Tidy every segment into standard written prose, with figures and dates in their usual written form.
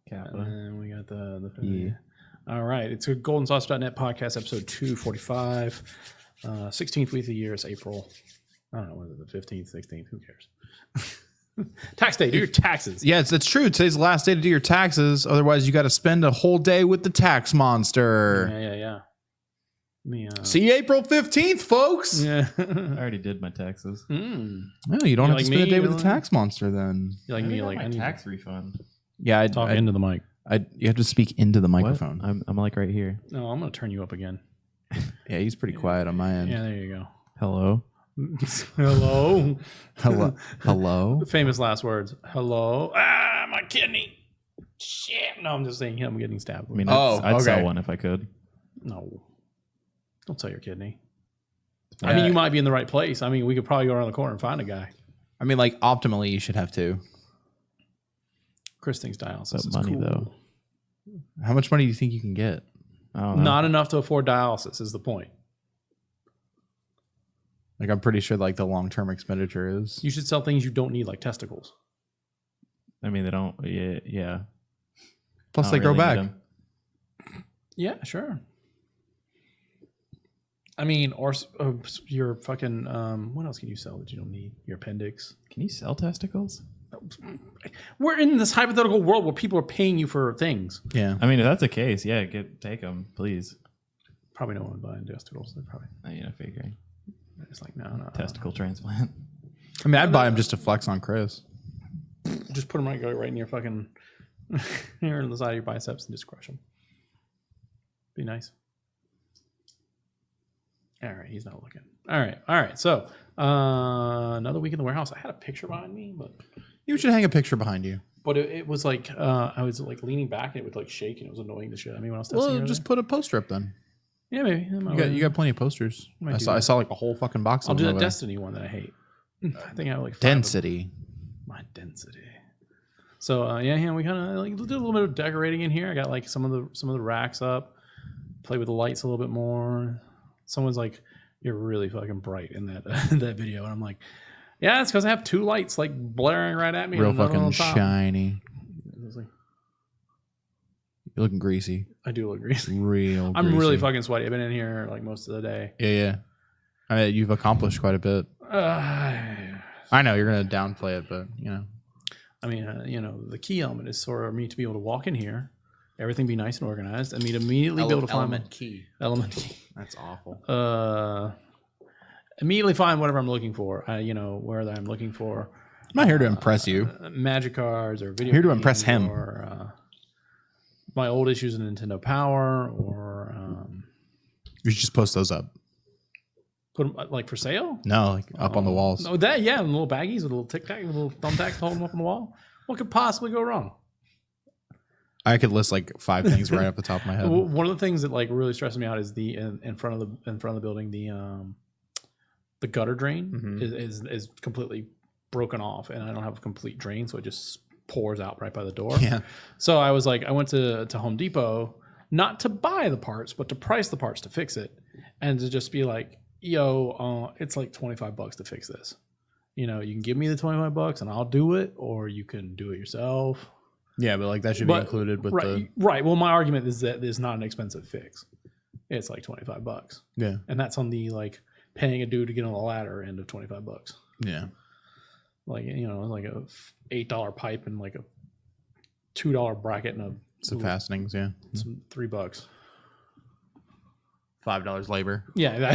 Kappa. And then we got the yeah. All right. It's a goldensauce.net podcast, episode 245. 16th week of the year is April. I don't know, whether the 15th, 16th, who cares? Tax day, do your taxes. Yeah, it's true. Today's the last day to do your taxes. Otherwise, you got to spend a whole day with the tax monster. Yeah. See you April 15th, folks. Yeah. I already did my taxes. No, you don't have to spend a day with the tax monster then. You like me? Like my tax refund. Yeah, I talk into the mic. You have to speak into the microphone. I'm like right here. No, I'm going to turn you up again. Yeah, he's pretty quiet on my end. Yeah, there you go. Hello. Hello. Hello. The famous last words. Hello. Ah, my kidney. Shit. No, I'm just saying I'm getting stabbed. I mean, I'd sell one if I could. No. Don't sell your kidney. Yeah. I mean, you might be in the right place. I mean, we could probably go around the corner and find a guy. I mean, like, optimally, you should have two. Chris thinks dialysis is money, cool. though. How much money do you think you can get? I don't know. Not enough to afford dialysis is the point. Like, I'm pretty sure, like, the long-term expenditure is. You should sell things you don't need, like testicles. I mean, they don't. Yeah. Plus, they grow back. Yeah, sure. I mean, or your fucking, what else can you sell that you don't need? Your appendix. Can you sell testicles? We're in this hypothetical world where people are paying you for things. Yeah. I mean, if that's the case, yeah, take them, please. Probably no one buying testicles. They're probably. Figuring. It's like, no. Testicle transplant. I mean, I'd buy them just to flex on Chris. Just put them right in your fucking, here on the side of your biceps and just crush them. Be nice. All right, he's not looking. All right. So, another week in the warehouse. I had a picture behind me, but You should hang a picture behind you. But it was like I was like leaning back and it would like shake and it was annoying the shit. I mean, when I was testing Well, just put a poster up then. Yeah, maybe. You got plenty of posters. I saw like a whole fucking box. I'll do that Destiny one that I hate. I think I have like 5 Density. My density. So yeah, we kind of like did a little bit of decorating in here. I got like some of the racks up. Play with the lights a little bit more. Someone's like, "You're really fucking bright in that that video," and I'm like, "Yeah, it's because I have 2 lights like blaring right at me. Real fucking shiny." Like, you're looking greasy. I do look greasy. Real. I'm greasy. really fucking sweaty. I've been in here like most of the day. Yeah. I mean, you've accomplished quite a bit. I know you're gonna downplay it, but you know. I mean, the key element is for me to be able to walk in here, everything be nice and organized, and me to immediately be able to find element key. That's awful. Immediately find whatever I'm looking for. Whether I'm looking for. I'm not here to impress you. Magic cards or video. I'm here to impress him. Or my old issues in Nintendo Power, or you should just post those up. Put them like for sale? No, like up on the walls. Oh, that yeah, and little baggies with a little tic tac, little thumbtacks to hold them up on the wall. What could possibly go wrong? I could list like 5 things right off the top of my head. One of the things that like really stresses me out is the in front of the building the gutter drain is completely broken off, and I don't have a complete drain, so it just pours out right by the door. Yeah. So I was like, I went to Home Depot not to buy the parts, but to price the parts to fix it, and to just be like, yo, it's like $25 to fix this. You can give me the $25 and I'll do it, or you can do it yourself. Yeah, but like that should be included with right. Well, my argument is that it's not an expensive fix. It's like $25. Yeah, and that's on the like paying a dude to get on the ladder end of $25. Yeah, like like a $8 pipe and like a $2 bracket and some fastenings. Yeah, some $3. $5 labor. Yeah,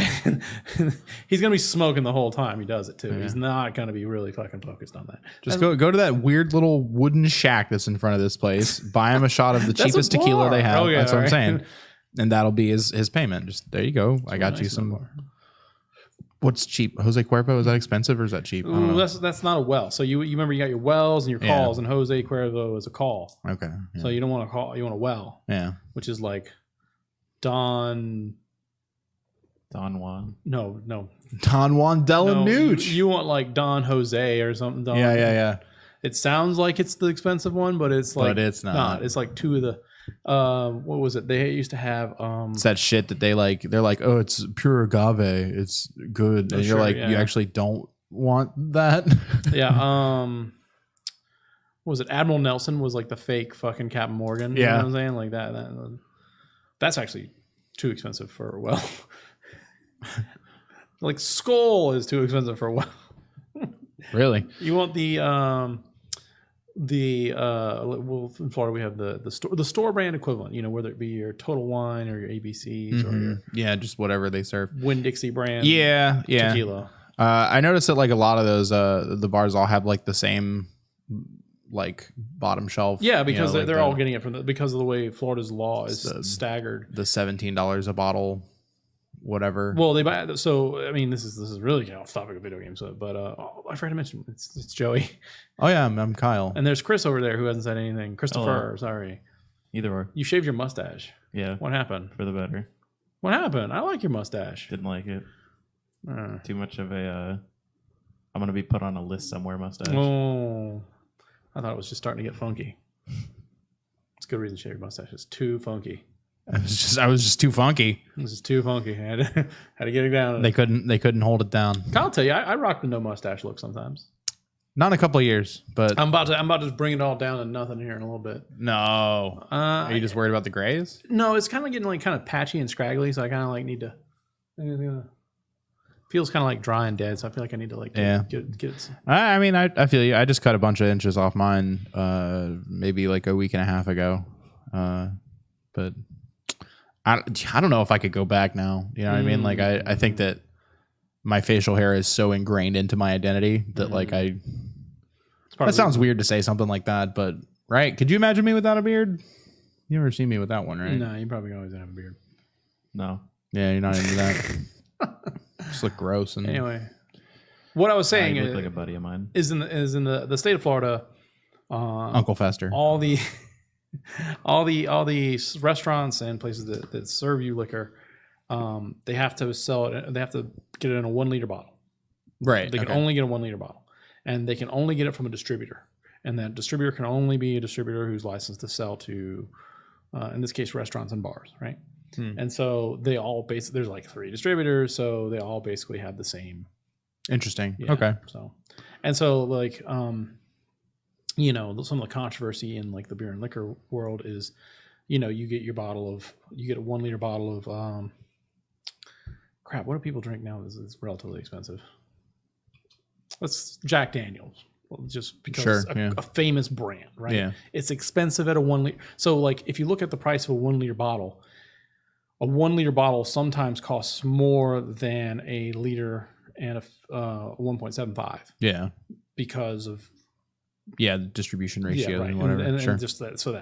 he's gonna be smoking the whole time he does it too. Yeah. He's not gonna be really fucking focused on that. Just go to that weird little wooden shack that's in front of this place. Buy him a shot of the cheapest tequila they have. That's what I'm saying. And that'll be his payment. Just there you go. I got you some. What's cheap? Jose Cuervo, is that expensive or is that cheap? Ooh, that's not a well. So you remember you got your wells and your calls, and Jose Cuervo is a call. Okay. Yeah. So you don't want a call. You want a well. Yeah. Which is like Don Juan. No. Don Juan Delanucci. You want like Don Jose or something. Yeah. It sounds like it's the expensive one, but it's like. But it's not. It's like 2 of the. What was it? They used to have. It's that shit that they like. They're like, oh, it's pure agave. It's good, and you're like, you actually don't want that. Yeah. what was it? Admiral Nelson was like the fake fucking Captain Morgan. You know what I'm saying? Like that's actually too expensive for a well. Like Skull is too expensive for a well. Really? You want well, in Florida we have the store brand equivalent, you know, whether it be your Total Wine or your ABCs or your just whatever they serve. Winn-Dixie brand tequila. I noticed that like a lot of those the bars all have like the same like bottom shelf. Yeah, because they're all getting it because of the way Florida's law is staggered. The $17 a bottle, whatever. Well, they buy. So I mean, this is really off topic of video games, but I forgot to mention it's Joey. Oh yeah, I'm Kyle. And there's Chris over there who hasn't said anything. Christopher, sorry. Either or. You shaved your mustache. Yeah. What happened? For the better. What happened? I like your mustache. Didn't like it. Too much of a I'm gonna be put on a list somewhere mustache. Oh, I thought it was just starting to get funky. It's a good reason to shave your mustache. It's too funky. I was just too funky. It was just too funky. I had to get it down. They couldn't hold it down. I'll tell you, I rock the no mustache look sometimes. Not in a couple of years, but I'm about to just bring it all down to nothing here in a little bit. No. Are you just worried about the grays? No, it's kind of getting like kind of patchy and scraggly, so I kind of like need to. Feels kind of like dry and dead, so I feel like I need to like get it. I mean, I feel you. I just cut a bunch of inches off mine, maybe like a week and a half ago, but I don't know if I could go back now. You know what I mean? Like I think that my facial hair is so ingrained into my identity that like that sounds weird to say something like that, but right? Could you imagine me without a beard? You never seen me without one, right? No, you probably always have a beard. No. Yeah, you're not into that. Just look gross. And anyway, what I was saying look like a buddy of mine is in the state of Florida. Uncle Fester. All the restaurants and places that serve you liquor, they have to sell it. They have to get it in a 1 liter bottle. Right. They can only get a 1 liter bottle, and they can only get it from a distributor. And that distributor can only be a distributor who's licensed to sell to, in this case, restaurants and bars, right? And so they all there's like 3 distributors, so they all basically have the same. Interesting. Yeah, okay. So like you know, some of the controversy in like the beer and liquor world is, you know, you get a 1 liter bottle of crap. What do people drink now? It's relatively expensive. That's Jack Daniels. Well, just because it's a famous brand, right? Yeah. It's expensive at a 1 liter. So like if you look at the price of a 1 liter bottle, a 1 liter bottle sometimes costs more than a liter and a 1.75. Yeah. Because of the distribution ratios and whatever. And just that. So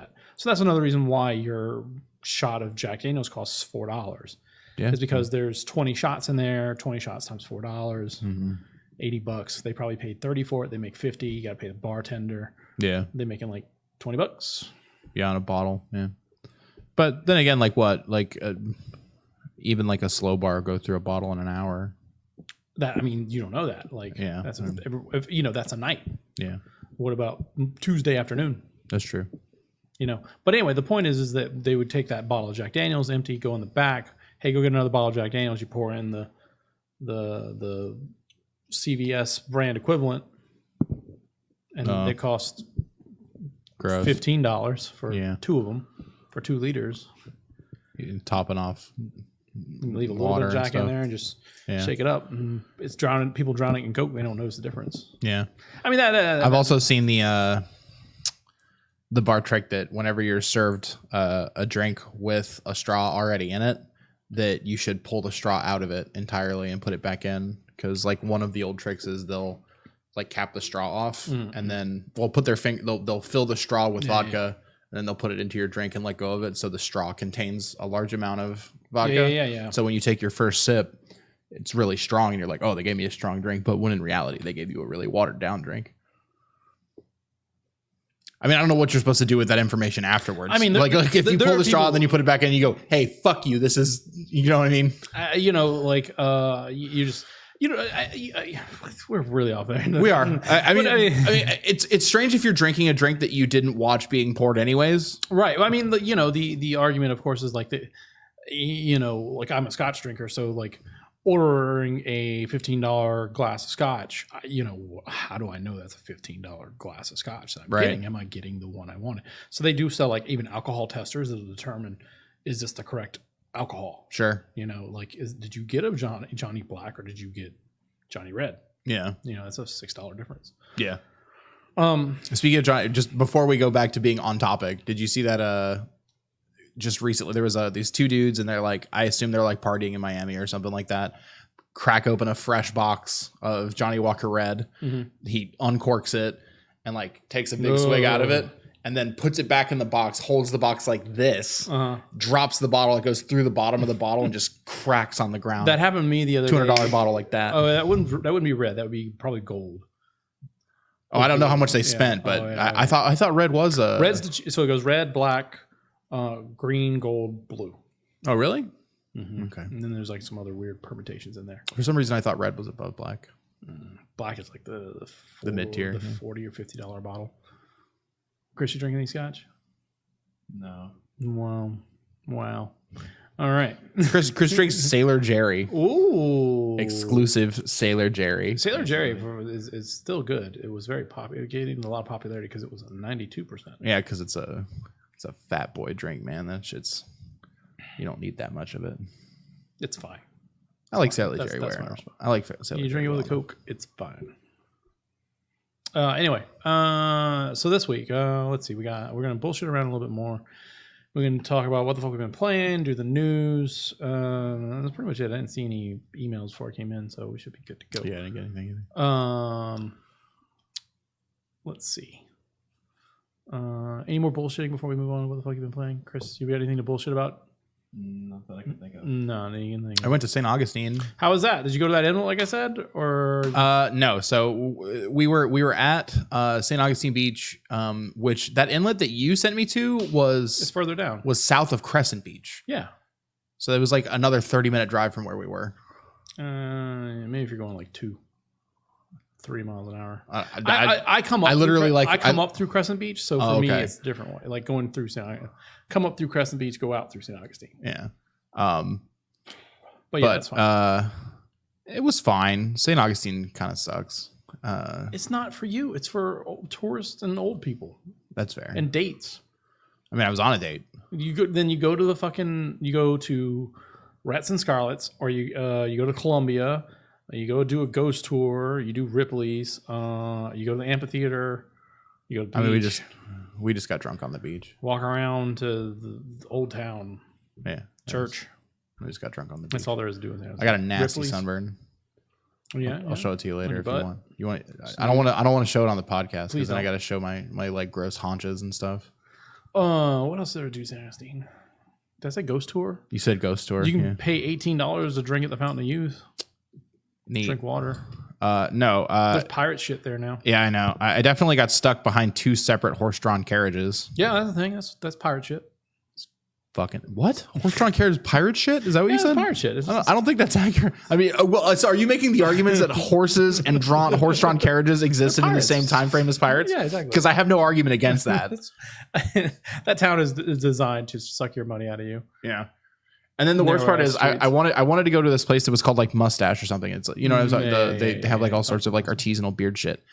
that's another reason why your shot of Jack Daniels costs $4. Yeah. Is because there's 20 shots in there. 20 shots times $4. $80. They probably paid 30 for it. They make 50. You got to pay the bartender. Yeah. They're making like $20. Yeah, on a bottle. Yeah. But then again, like what? Like even like a slow bar go through a bottle in an hour. That, I mean, you don't know that. Like, that's you know, that's a night. Yeah. What about Tuesday afternoon? That's true. You know, but anyway, the point is that they would take that bottle of Jack Daniels, empty, go in the back. Hey, go get another bottle of Jack Daniels. You pour in the CVS brand equivalent, and it costs $15 for 2 of them. For 2 liters, topping off, leave a little bit of Jack in there and just shake it up. And it's people drowning in Coke. They don't notice the difference. Yeah, I mean I've also seen the bar trick that whenever you're served a drink with a straw already in it, that you should pull the straw out of it entirely and put it back in, because like one of the old tricks is they'll like cap the straw off and then they'll put their finger. They'll fill the straw with vodka. Yeah. And then they'll put it into your drink and let go of it, so the straw contains a large amount of vodka. Yeah. So when you take your first sip, it's really strong, and you're like, "Oh, they gave me a strong drink," but when in reality, they gave you a really watered down drink. I mean, I don't know what you're supposed to do with that information afterwards. I mean, like if you pull the straw, then you put it back in, and you go, "Hey, fuck you! This is," you know what I mean? You know, like you just. You know, we're really off there. We are. I mean, it's strange if you're drinking a drink that you didn't watch being poured, anyways. Right. I mean, you know, the argument, of course, is like you know, like I'm a Scotch drinker, so like ordering a $15 glass of scotch, how do I know that's a $15 glass of scotch that I'm getting? Am I getting the one I wanted? So they do sell like even alcohol testers that'll determine, is this the correct alcohol? Sure. Did you get a Johnny Black or did you get Johnny Red? Yeah. That's a $6 difference. Yeah. Speaking of Johnny, just before we go back to being on topic, did you see that just recently there was these two dudes and they're like, I assume they're like partying in Miami or something like that, crack open a fresh box of Johnny Walker Red. Mm-hmm. He uncorks it and like takes a big swig out of it and then puts it back in the box, holds the box like this, drops the bottle, it goes through the bottom of the bottle and just cracks on the ground. That happened to me the other $200 day. bottle like that. Oh, that wouldn't be red. That would be probably gold. Oh, I don't know how much they spent, but I thought red was a red's so it goes red, black, green, gold, blue. Oh, really? Mm-hmm. Okay. And then there's like some other weird permutations in there. For some reason, I thought red was above black. Black is like the mid tier, the $40 or $50 bottle. Chris, you drinking any scotch? No. Wow. All right. Chris drinks Sailor Jerry. Ooh. Exclusive Sailor Jerry. Sailor Jerry is still good. It was very popular. It gained a lot of popularity because it was 92%. Yeah, because it's a fat boy drink, man. That shit's, you don't need that much of it. It's fine. I like Sailor Jerry. I like Sailor. You drink it with a Coke, it's fine. Anyway, so this week, let's see. We're gonna bullshit around a little bit more. We're going to talk about what the fuck we've been playing, do the news. That's pretty much it. I didn't see any emails before I came in, so we should be good to go. Yeah, I didn't get anything either. Let's see. Any more bullshitting before we move on to what the fuck you've been playing? Chris, you got anything to bullshit about? Not that I can think of. No, nothing. I went to St. Augustine. How was that? Did you go to that inlet like I said, or no? So we were at St. Augustine Beach, which that inlet that you sent me to it's further down. Was south of Crescent Beach. Yeah. So it was like another 30-minute drive from where we were. Maybe if you're going like 2-3 miles an hour. I come up. I literally I come up through Crescent Beach, so for me it's a different way. Like going through come up through Crescent Beach, go out through St. Augustine. Yeah. But that's fine. It was fine. St. Augustine kind of sucks. It's not for you. It's for tourists and old people. That's fair. And dates. I mean, I was on a date. You go to Rats and Scarlets, or you go to Columbia. You go do a ghost tour. You do Ripley's. You go to the amphitheater. You go to the beach. We just got drunk on the beach. Walk around to the old town. Yeah. Church. We just got drunk on the beach. That's all there is to do in there. I got a nasty sunburn. Yeah. I'll show it to you later if you want. I don't want to show it on the podcast because then I got to show my like gross haunches and stuff. What else did I do, St. Augustine? Did I say ghost tour? You said ghost tour. You can pay $18 to drink at the Fountain of Youth. Neat. Drink water. No. There's pirate shit there now. Yeah, I know. I definitely got stuck behind 2 separate horse-drawn carriages. Yeah, that's the thing. That's pirate shit. Fucking what? Horse-drawn carriage pirate shit? Is that what you said? It's pirate shit. I don't think that's accurate. I mean, so are you making the arguments that horses and horse-drawn carriages existed in the same time frame as pirates? Yeah, exactly. Because I have no argument against that. That town is designed to suck your money out of you. Yeah. And then the worst part is I wanted to go to this place that was called like Mustache or something. It's they have like all sorts of like artisanal beard shit.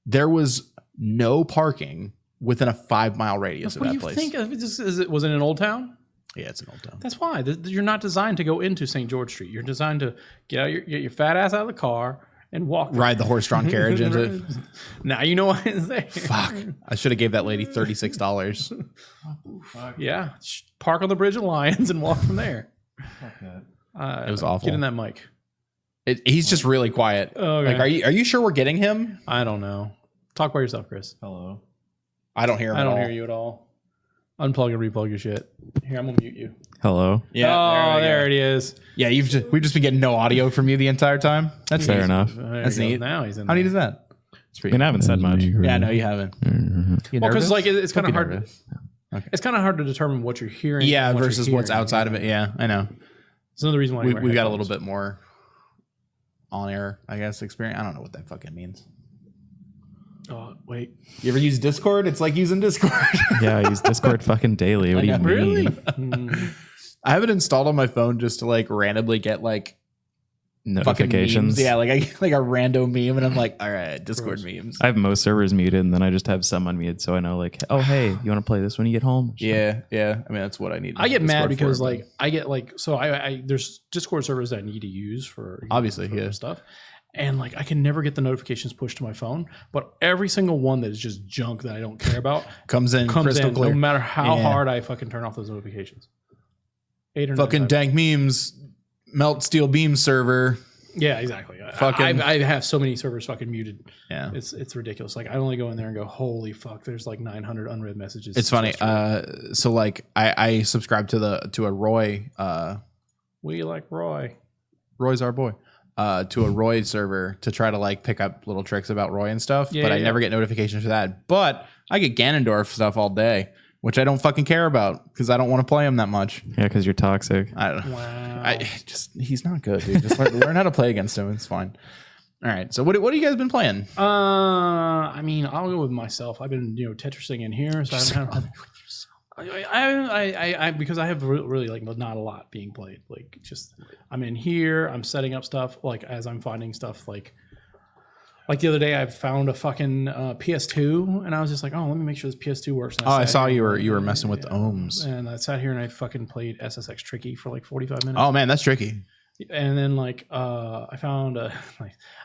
There was no parking within a 5-mile radius of that place. What do you think? Was it an old town? Yeah, it's an old town. That's why you're not designed to go into St. George Street. You're designed to get your fat ass out of the car and walk. Ride the horse-drawn carriage into it. Now you know why it's there. Fuck. I should have gave that lady $36. Yeah. Park on the Bridge of Lions and walk from there. It was awful. Get in that mic. He's just really quiet. Okay. Like, are you sure we're getting him? I don't know. Talk by yourself, Chris. Hello. I don't hear him. I don't hear you at all. Unplug and replug your shit. Here, I'm gonna mute you. Hello. Yeah. There it is. Yeah, we've just been getting no audio from you the entire time. That's fair enough. That's neat. Now he's in. How neat is that? I mean, I haven't said much. Yeah, no, you haven't. Well, because like it's kind of hard. Okay. It's kind of hard to determine what you're hearing. Yeah, versus what's outside of it. Yeah, I know. It's another reason why we've got a little bit more on air, I guess, experience. I don't know what that fucking means. Oh, wait. You ever use Discord? It's like using Discord. Yeah, I use Discord fucking daily. What do you mean? Really? I have it installed on my phone just to like randomly get like notifications. Memes. Yeah, like a random meme, and I'm like, all right, Discord memes. I have most servers muted, and then I just have some unmuted, so I know like, oh hey, you want to play this when you get home? Yeah. I mean, that's what I need. I get mad Discord because for, like I get like so I there's Discord servers that I need to use for obviously for stuff, and like I can never get the notifications pushed to my phone. But every single one that is just junk that I don't care about comes in crystal clear, no matter how hard I fucking turn off those notifications. 8 or 9 fucking times. dank memes, melt steel beam server. Yeah, exactly. I have so many servers fucking muted. Yeah, it's ridiculous. Like I only go in there and go, holy fuck, there's like 900 unread messages. It's funny. So like I subscribe to a Roy. We like Roy. Roy's our boy. To a Roy server to try to like pick up little tricks about Roy and stuff. But I never get notifications for that. But I get Ganondorf stuff all day, which I don't fucking care about because I don't want to play him that much. Yeah, because you're toxic. I don't know. Wow. He's not good, dude. Just learn how to play against him. It's fine. All right. So what have you guys been playing? I mean, I'll go with myself. I've been Tetrising in here, so I because I have really like not a lot being played. Like just I'm in here. I'm setting up stuff. Like as I'm finding stuff like the other day, I found a fucking PS2, and I was just like, "Oh, let me make sure this PS2 works." And I saw you were messing with the ohms, and I sat here and I fucking played SSX Tricky for like 45 minutes. Oh man, that's tricky. And then like I found a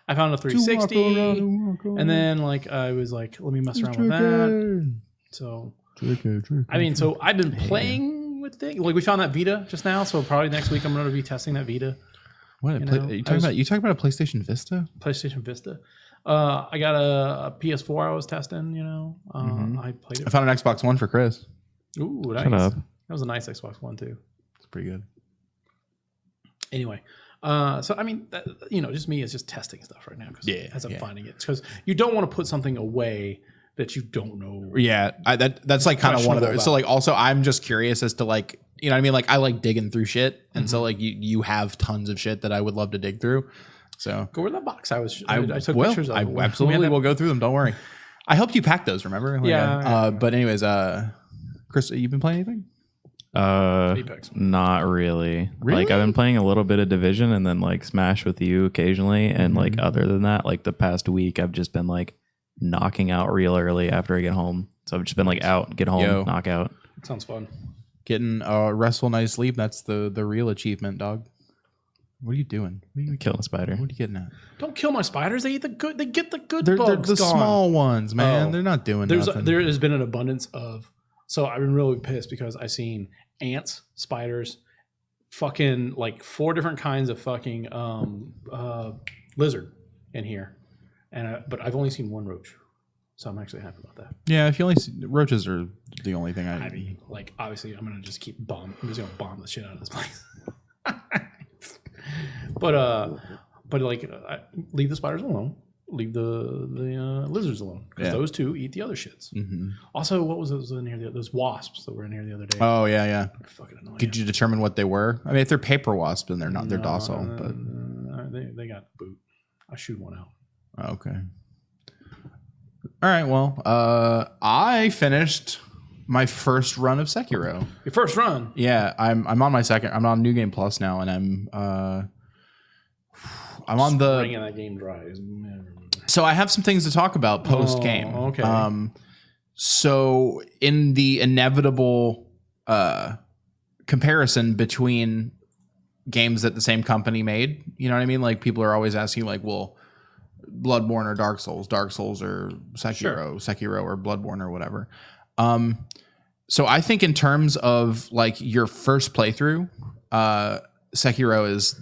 360, and then like I was like, "Let me mess around with that." So I mean, so I've been playing with things. Like we found that Vita just now, so probably next week I'm going to be testing that Vita. What you talking about a PlayStation Vista? PlayStation Vista. I got a PS4 I was testing, I played it. I found an Xbox One for Chris. Ooh, nice. Shut up. That was a nice Xbox One too. It's pretty good. Anyway, so I mean, just me is just testing stuff right now as I'm finding it. Because you don't want to put something away that you don't know. Yeah, that's like kind of one of those. So like also I'm just curious as to like, you know what I mean? Like I like digging through shit. And so like you have tons of shit that I would love to dig through. So go over that box. I took pictures of. I absolutely will go through them. Don't worry. I helped you pack those, remember? Like, yeah. But anyways, Chris, you been playing anything? Apex. Not really. Like I've been playing a little bit of Division and then like Smash with you occasionally. And like other than that, like the past week, I've just been like knocking out real early after I get home. So I've just been like out, get home, knock out. Sounds fun. Getting a restful night's sleep. That's the real achievement, dog. What are you doing? Killing a spider. What are you getting at? Don't kill my spiders. They eat the good. They get the good bugs. They're the small ones, man. They're not doing nothing. There has been an abundance of. So I've been really pissed because I've seen ants, spiders, fucking like 4 different kinds of fucking lizard in here, but I've only seen 1 roach. So I'm actually happy about that. Yeah, if you only see, roaches are the only thing I mean, like obviously I'm gonna just keep I'm just gonna bomb the shit out of this place. But like, leave the spiders alone. Leave the lizards alone because those 2 eat the other shits. Mm-hmm. Also, what was those in here? Those wasps that were in here the other day. Oh yeah. They're fucking annoying. Could you determine what they were? I mean, if they're paper wasps, then they're not. They're docile. But they got the boot. I shoot one out. Okay. All right. Well, I finished my first run of Sekiro. Your first run? Yeah, I'm on my second. I'm on New Game Plus now, and I'm on the bringing that game dry. So I have some things to talk about post game. Okay. So in the inevitable comparison between games that the same company made, you know what I mean? Like people are always asking, like, well, Bloodborne or Dark Souls or Sekiro, Sekiro or Bloodborne or whatever. So I think in terms of like your first playthrough, Sekiro is.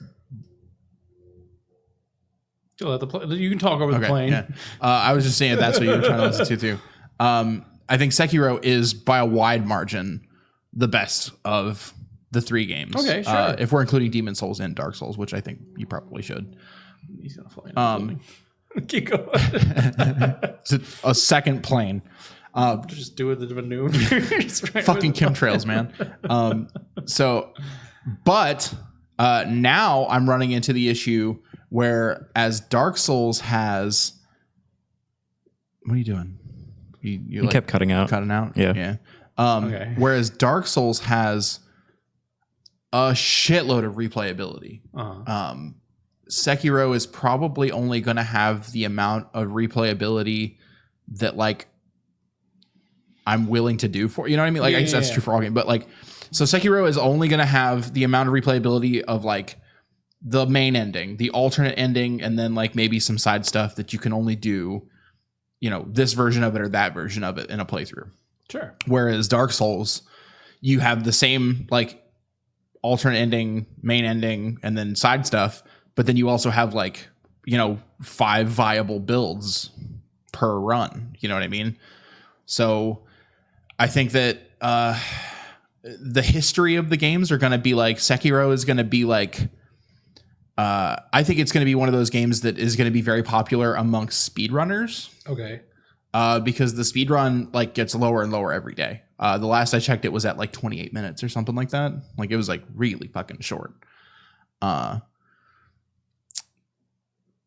You can talk over the plane. Yeah. I was just saying that's what you were trying to listen to too. I think Sekiro is by a wide margin the best of the 3 games. Okay, sure. If we're including Demon Souls and Dark Souls, which I think you probably should. He's gonna fly in keep going. It's a second plane. Just do it the maneuver. Fucking chemtrails, man. But now I'm running into the issue where as Dark Souls has. What are you doing? You like kept cutting out. Cutting out? Yeah. Okay. Whereas Dark Souls has a shitload of replayability. Sekiro is probably only going to have the amount of replayability that like I'm willing to do for, you know what I mean? Like I guess that's true for all games, but like, so Sekiro is only going to have the amount of replayability of like the main ending, the alternate ending, and then like maybe some side stuff that you can only do, you know, this version of it or that version of it in a playthrough. Sure. Whereas Dark Souls, you have the same like alternate ending, main ending, and then side stuff, but then you also have like, you know, 5 viable builds per run. You know what I mean? So I think that the history of the games are going to be like Sekiro is going to be like, I think it's going to be one of those games that is going to be very popular amongst speedrunners. Okay. Because the speedrun like gets lower and lower every day. The last I checked, it was at like 28 minutes or something like that. Like it was like really fucking short. But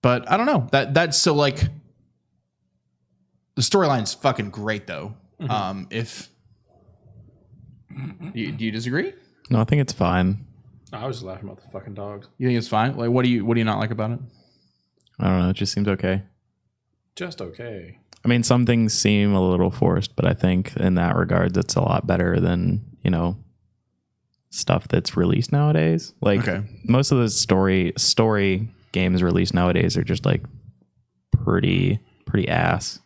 I don't know. That's so like the storyline's fucking great though. Mm-hmm. If do you disagree? No, I think it's fine. I was just laughing about the fucking dogs. You think it's fine? Like, what do you not like about it? I don't know. It just seems okay. Just okay. I mean, some things seem a little forced, but I think in that regard, it's a lot better than, you know, stuff that's released nowadays. Like most of the story games released nowadays are just like pretty ass.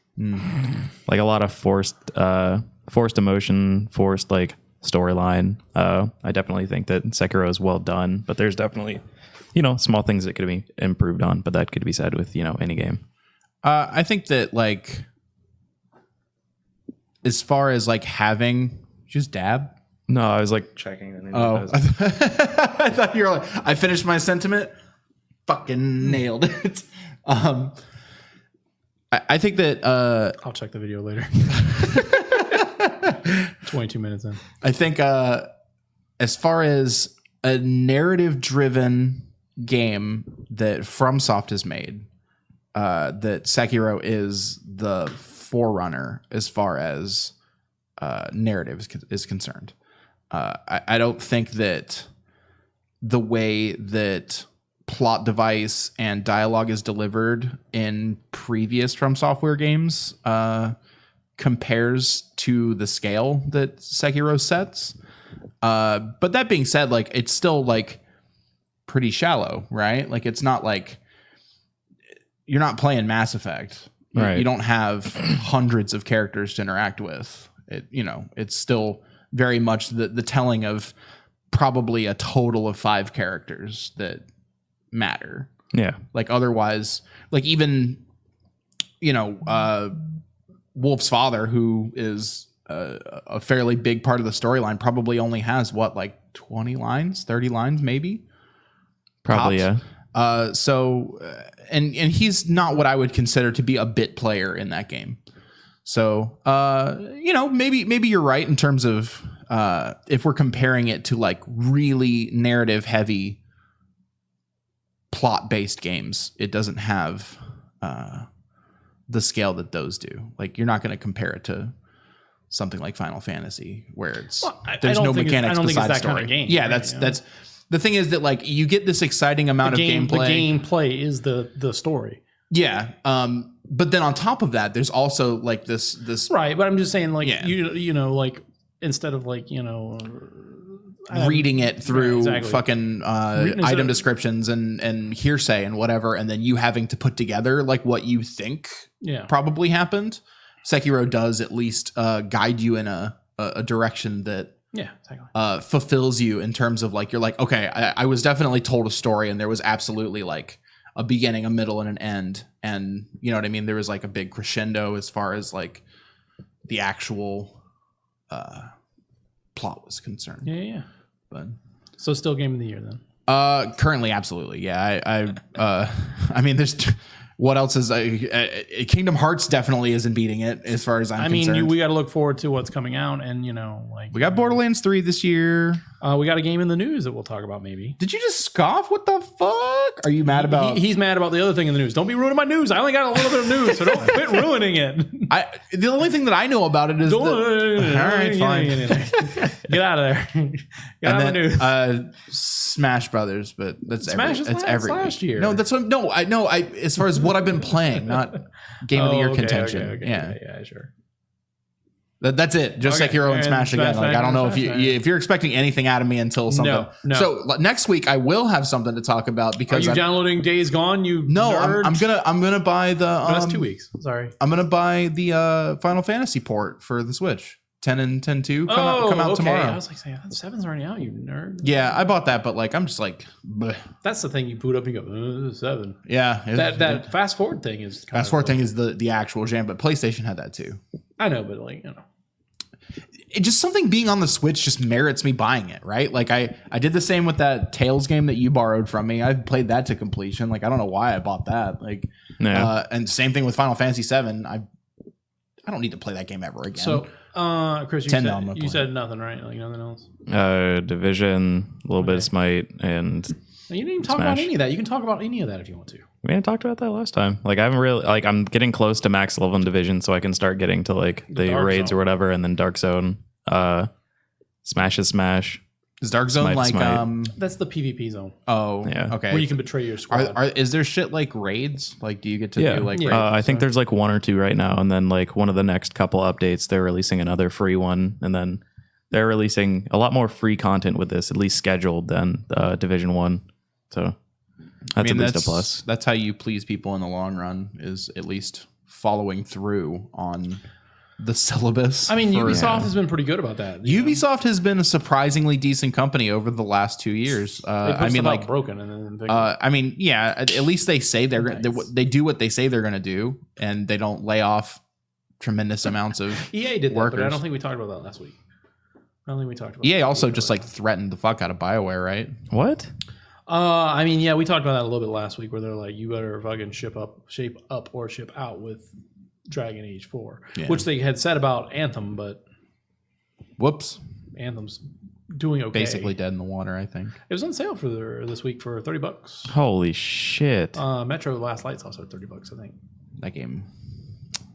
Like a lot of forced emotion, forced like storyline. I definitely think that Sekiro is well done, but there's definitely, you know, small things that could be improved on, but that could be said with, you know, any game. I think that like as far as like having just dab. No, I was like checking. I thought you were like, I finished my sentiment. Fucking nailed it. I think that I'll check the video later. 22 minutes in. I think as far as a narrative-driven game that FromSoft has made, that Sekiro is the forerunner as far as narrative is concerned. I don't think that the way that plot device and dialogue is delivered in previous From Software games compares to the scale that Sekiro sets. But that being said, like it's still like pretty shallow, right? Like it's not like you're not playing Mass Effect. Right. You don't have hundreds of characters to interact with. It, you know, it's still very much the telling of probably a total of 5 characters that matter. Yeah. Like otherwise, like even, you know, Wolf's father, who is a fairly big part of the storyline, probably only has what, like 20 lines, 30 lines, maybe. Probably, tops. Yeah. So, and he's not what I would consider to be a bit player in that game. So, you know, maybe you're right in terms of if we're comparing it to like really narrative heavy plot based games, it doesn't have the scale that those do. Like you're not going to compare it to something like Final Fantasy where it's there's no mechanics besides story. Kind of game, yeah, right? That's the thing is that like you get this exciting amount of gameplay. The gameplay is the story. Yeah. But then on top of that, there's also like this right. But I'm just saying, like you know, like instead of like reading it through fucking item descriptions and hearsay and whatever, and then you having to put together like what you think probably happened. Sekiro does at least guide you in a direction that fulfills you in terms of like you're like, okay, I was definitely told a story and there was absolutely like a beginning, a middle, and an end. And you know what I mean? There was like a big crescendo as far as like the actual plot was concerned. Yeah. But so still game of the year then? Currently, absolutely. Yeah. I mean, there's what else is Kingdom Hearts definitely isn't beating it as far as I'm concerned. We got to look forward to what's coming out, and you know, like we got Borderlands 3 this year. We got a game in the news that we'll talk about maybe. Did you just scoff? What the fuck? Are you mad about? He's mad about the other thing in the news. Don't be ruining my news. I only got a little bit of news, so don't quit ruining it. The only thing that I know about it is all right, fine. Get out of there. Get out of the news. Smash Brothers, but that's Smash is last year. No, that's what. No, I know. As far as what I've been playing, not game of the year contention. Okay, sure. That's it. Just Sekiro and Smash again. Like I don't know if you're expecting anything out of me until something. No. So next week I will have something to talk about because are you downloading Days Gone? I'm gonna buy the. That's 2 weeks. Sorry. I'm gonna buy the Final Fantasy port for the Switch. 10 and 10-2 come out tomorrow. I was like saying 7's already out, you nerd. Yeah, I bought that, but like I'm just like. Bleh. That's the thing you boot up and you go 7. Yeah, that fast forward thing is. Fast forward thing is the actual jam, but PlayStation had that too. I know, but like it just something being on the Switch just merits me buying it, right? Like I did the same with that Tales game that you borrowed from me. I've played that to completion. Like I don't know why I bought that. Like, and same thing with Final Fantasy 7. I don't need to play that game ever again. So, Chris, you said nothing, right? Like nothing else. Division, a little bit of Smite, and you didn't even talk about any of that. You can talk about any of that if you want to. We hadn't talked about that last time. Like I haven't really I'm getting close to max level in Division, so I can start getting to like the raids Zone. or whatever, and then Dark Zone. Smash is Smash. Is Dark Zone Smite. That's the PvP zone. Oh, yeah. Okay. Where you can betray your squad. Is there shit like raids? Like, do you get to do like raids? I think there's like 1 or 2 right now, and then like one of the next couple updates, they're releasing another free one, and then they're releasing a lot more free content with this, at least scheduled, than Division 1. So that's at least a plus. That's how you please people in the long run, is at least following through on the syllabus. I mean, Ubisoft has been pretty good about that. Ubisoft has been a surprisingly decent company over the last 2 years. I mean, like broken, and then I mean, yeah. At least they say they do what they say they're going to do, and they don't lay off tremendous amounts of EA did workers. that, but I don't think we talked about that last week. I don't think we talked about. EA also just like threatened the fuck out of BioWare, right? What? I mean, yeah, we talked about that a little bit last week, where they're like, "You better fucking shape up, or ship out with Dragon Age 4," which they had said about Anthem, but whoops, Anthem's doing okay. Basically dead in the water, I think. It was on sale for this week for $30. Holy shit! Metro Last Light's also at $30, I think. That game,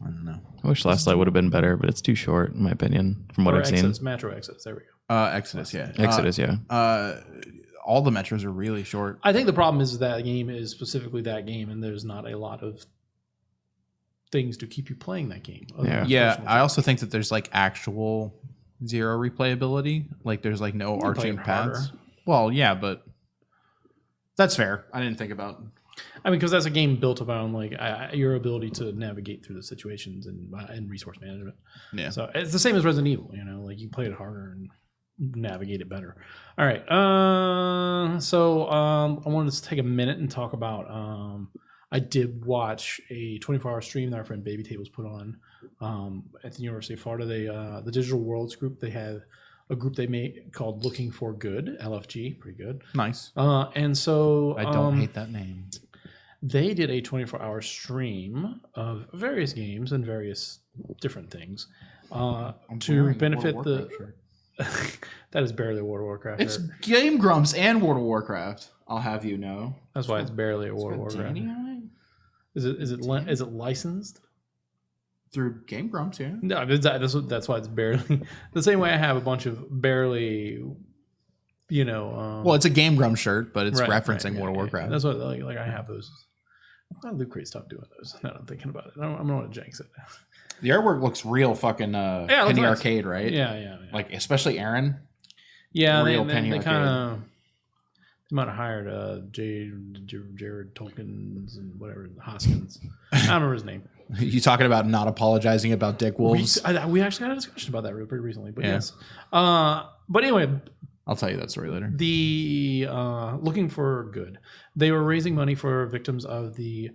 I don't know. I wish Last Light would have been better, but it's too short, in my opinion, from what I've seen. Metro Exodus, there we go. Exodus, yeah. Exodus, yeah. All the metros are really short. I think the problem is that game is specifically that game, and there's not a lot of things to keep you playing that game. Yeah. I also think that there's like actual zero replayability. Like there's like no arching paths. Well, yeah, but that's fair. I didn't think about. I mean, because that's a game built around like your ability to navigate through the situations and resource management. Yeah. So it's the same as Resident Evil. You know, like you play it harder and navigate it better. All right. I wanted to take a minute and talk about. I did watch a 24-hour stream that our friend Baby Tables put on at the University of Florida. They the Digital Worlds group. They had a group they made called Looking for Good, LFG, pretty good. Nice. And so I don't hate that name. They did a 24-hour stream of various games and various different things to benefit the. That is barely World of Warcraft. It's Game Grumps and World of Warcraft. I'll have you know. That's why it's barely a World of Warcraft. Is it licensed through Game Grumps? Yeah. No, that's why it's barely the same way I have a bunch of barely. You know. Well, it's a Game Grumps shirt, but it's referencing World of Warcraft. That's what like I have those. Why did Loot Crate stop doing those? Now I'm thinking about it. I'm gonna want to jinx it. The artwork looks real fucking Penny Arcade, right? Yeah. Like especially Aaron. Yeah, they kind of they might have hired Jared Tolkien and whatever Hoskins. I don't remember his name. You talking about not apologizing about Dick Wolves? We actually had a discussion about that pretty recently, but yes. But anyway, I'll tell you that story later. The Looking for Good. They were raising money for victims of the,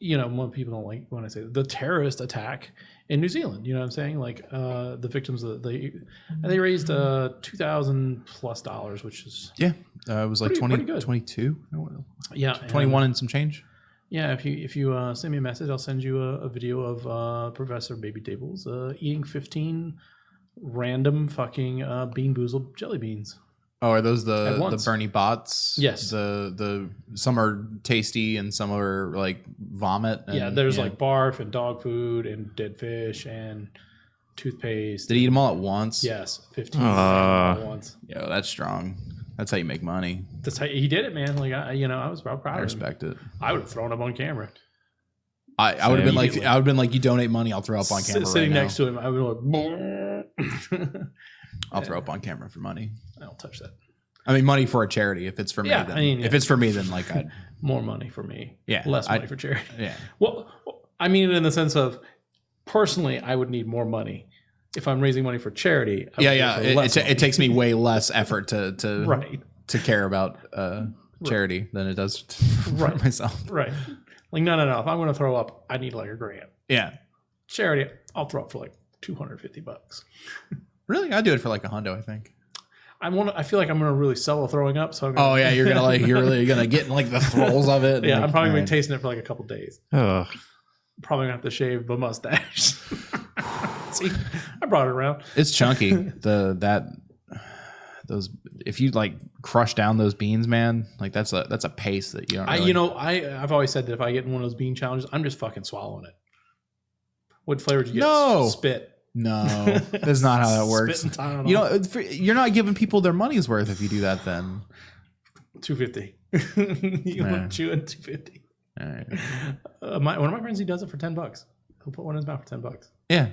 more people don't like when I say the terrorist attack in New Zealand. You know what I'm saying? Like the victims of they raised $2,000+ which is it was like 22. Yeah, 21 and some change. Yeah, if you send me a message, I'll send you a video of Professor Baby Tables eating 15 random fucking Bean Boozled jelly beans. Oh, are those the Bernie bots? Yes. The some are tasty and some are like vomit. And, there's like barf and dog food and dead fish and toothpaste. Did he eat them all at once? Yes, 15 all at once. Yo, that's strong. That's how you make money. That's how he did it, man. Like I was proud of him. I respect it. I would have thrown up on camera. I would have been like, you donate money, I'll throw up on camera. Sitting right next to him, I would like. I'll throw up on camera for money. I don't touch that. I mean, money for a charity. If it's for me, then, if it's for me, then like I'd more money for me. Yeah, less money for charity. Yeah. Well, I mean, in the sense of personally, I would need more money if I'm raising money for charity. It takes me way less effort to right to care about charity than it does for myself. Right. Like no. If I'm going to throw up, I need like a grant. Yeah. Charity, I'll throw up for like $250. Really? I'd do it for like $100, I think. I feel like I'm gonna really sell the throwing up. So you're really gonna get in like the throes of it. Yeah, I'm probably gonna be tasting it for like a couple days. Ugh. Probably gonna have to shave the mustache. See, I brought it around. It's chunky. Those if you like crush down those beans, man, like that's a paste that you don't. Really... I've always said that if I get in one of those bean challenges, I'm just fucking swallowing it. What flavor did you get? No. Spit. No, that's not how that works. You're not giving people their money's worth if you do that. Then $250. You want to chew at $250? All right. One of my friends, he does it for $10. He'll put one in his mouth for $10. Yeah,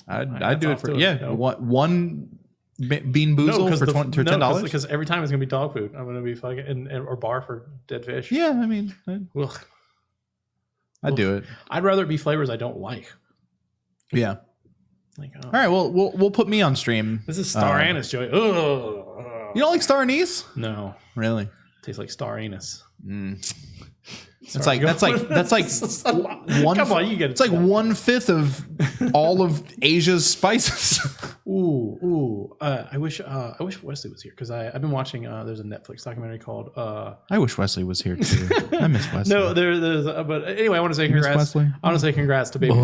I'd do it for one bean boozle for $10. Because every time it's gonna be dog food. I'm gonna be fucking or bar for dead fish. Yeah, I mean, I'd do it. I'd rather it be flavors I don't like. Yeah. Like, all right, well, we'll put me on stream. This is star anise, Joey. You don't like star anise? No, really. Tastes like star anise. That's like one. Come on, you get it. It's like 1/5 of all of Asia's spices. I wish Wesley was here because I've been watching. There's a Netflix documentary called. I wish Wesley was here too. I miss Wesley. No, there's. But anyway, I want to say congrats. I want to say congrats to Baby.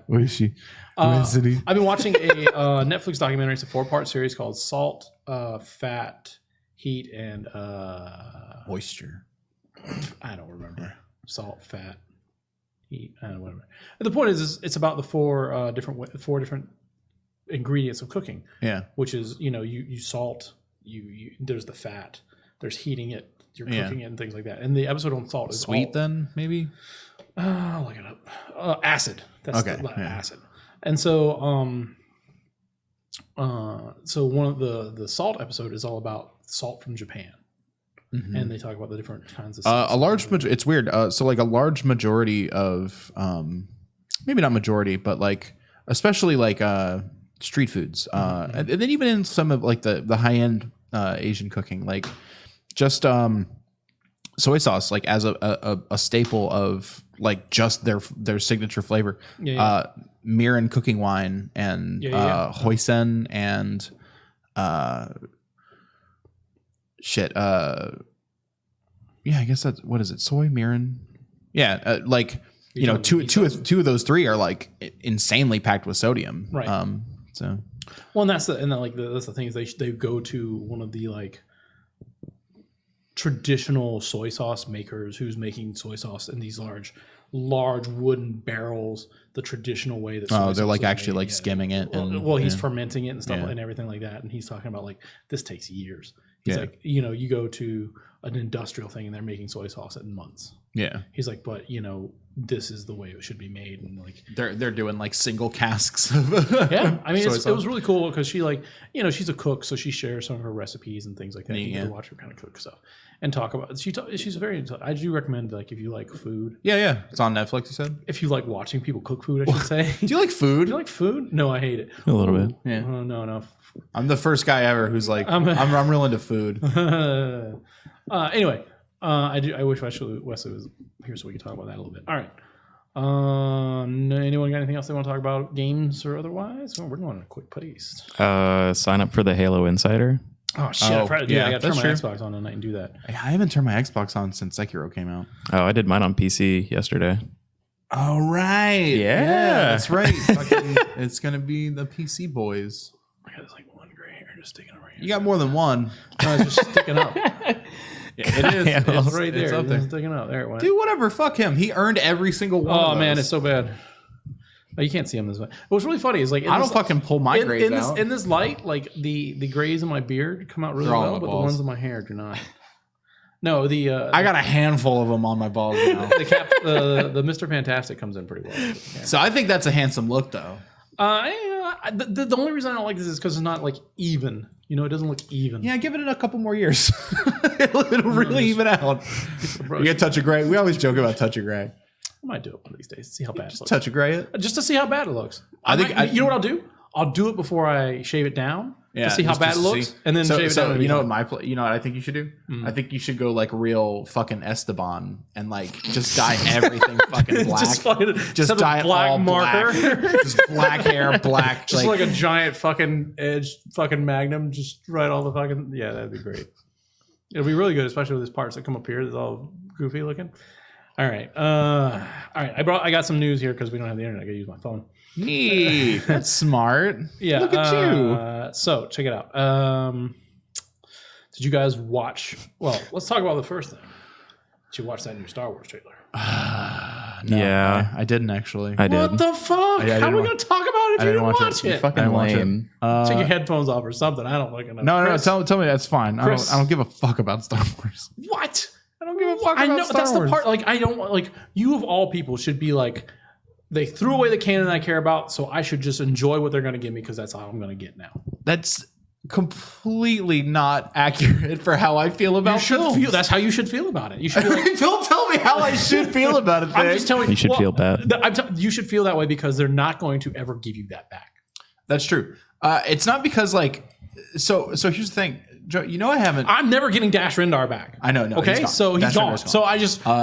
Where is she? I've been watching a Netflix documentary. It's a 4-part series called Salt, Fat, Heat, and Moisture. I don't remember. Salt, fat, heat, whatever. And the point is it's about the four different ingredients of cooking. Yeah. Which is you salt, there's the fat, there's heating it, you're cooking it, and things like that. And the episode on salt is sweet. Then maybe. I'll look it up. Acid. That's acid. And so so one of the salt episode is all about salt from Japan. Mm-hmm. And they talk about the different kinds of it's weird. So like a large majority of maybe not majority, but like especially like street foods, and then even in some of like the high end Asian cooking, like just soy sauce, like as a staple of like just their signature flavor. Mirin cooking wine and hoisin and I guess that's what is it? Soy, mirin. Yeah, like two of those three are like insanely packed with sodium. Right. So. Well, and that's the thing is they go to one of the like traditional soy sauce makers who's making soy sauce in these large wooden barrels, the traditional way that they're like actually like skimming it. He's fermenting it and stuff and everything like that. And he's talking about like this takes years. He's like, you go to an industrial thing and they're making soy sauce in months. Yeah. He's like, but this is the way it should be made. And like they're doing like single casks. Yeah. I mean, it was really cool because she like, she's a cook. So she shares some of her recipes and things like that. You can watch her kind of cook stuff and talk about it. She's very, I do recommend like if you like food. Yeah. It's on Netflix, you said? If you like watching people cook food, I should say. Do you like food? Do you like food? No, I hate it. A little bit. Yeah. No. I'm the first guy ever who's like, I'm real into food. Anyway, I wish Wesley was here so we could talk about that a little bit. All right. Anyone got anything else they want to talk about, games or otherwise? We're going at a quick pace. Sign up for the Halo Insider. Oh shit! I got to turn my Xbox on tonight and do that. I haven't turned my Xbox on since Sekiro came out. Oh, I did mine on PC yesterday. All right. Yeah, that's right. It's gonna be the PC boys. got this like one gray hair just sticking over here. You got more than one. No, it's just sticking up. It is. It's right there. It's up there. It's sticking up. There it went. Dude, whatever. Fuck him. He earned every single one. Oh man, it's so bad. Oh, you can't see him this way. What's really funny is like I don't fucking pull my grays out. In this light, like the grays in my beard come out really well, but the ones in my hair do not. No, I got a handful of them on my balls now. the Mr. Fantastic comes in pretty well. Yeah. So I think that's a handsome look, though. The only reason I don't like this is because it's not like even. You know, it doesn't look even. Yeah, give it a couple more years. It'll really even out. You get touch of gray. We always joke about touch of gray. I might do it one of these days. See how bad it looks. Touch of gray it? Just to see how bad it looks. You You know what I'll do? I'll do it before I shave it down. Yeah, to see how bad it looks, and then shave it down. You know what you know what I think you should do? I think you should go like real fucking Esteban and like just dye everything fucking black. just dye it black all marker. Black. Just black hair, black. Just like a giant fucking edge fucking magnum. Just write all the fucking that'd be great. It'll be really good, especially with these parts that come up here. That's all goofy looking. All right. I got some news here because we don't have the internet. I gotta use my phone. Neat. That's smart. Yeah. Look at you. So check it out. Did you guys watch? Well, let's talk about the first thing. Did you watch that new Star Wars trailer? No, yeah, I didn't actually. I did. What the fuck? How are we gonna talk about it if you didn't watch it? Fucking lame. Take your headphones off or something. I don't fucking know. No. Tell me that's fine. I don't give a fuck about Star Wars. What? I don't give a fuck about Star Wars. The part. Like I don't like you of all people should be like. They threw away the canon I care about, so I should just enjoy what they're going to give me because that's all I'm going to get now. That's completely not accurate for how I feel about films. That's how you should feel about it. You should be like, don't tell me how I should feel about it. I'm just telling you. You should feel bad. You should feel that way because they're not going to ever give you that back. That's true. It's not because like so. Here's the thing, Joe. You know I haven't. I'm never getting Dash Rendar back. I know. No. Okay, so he's gone. So I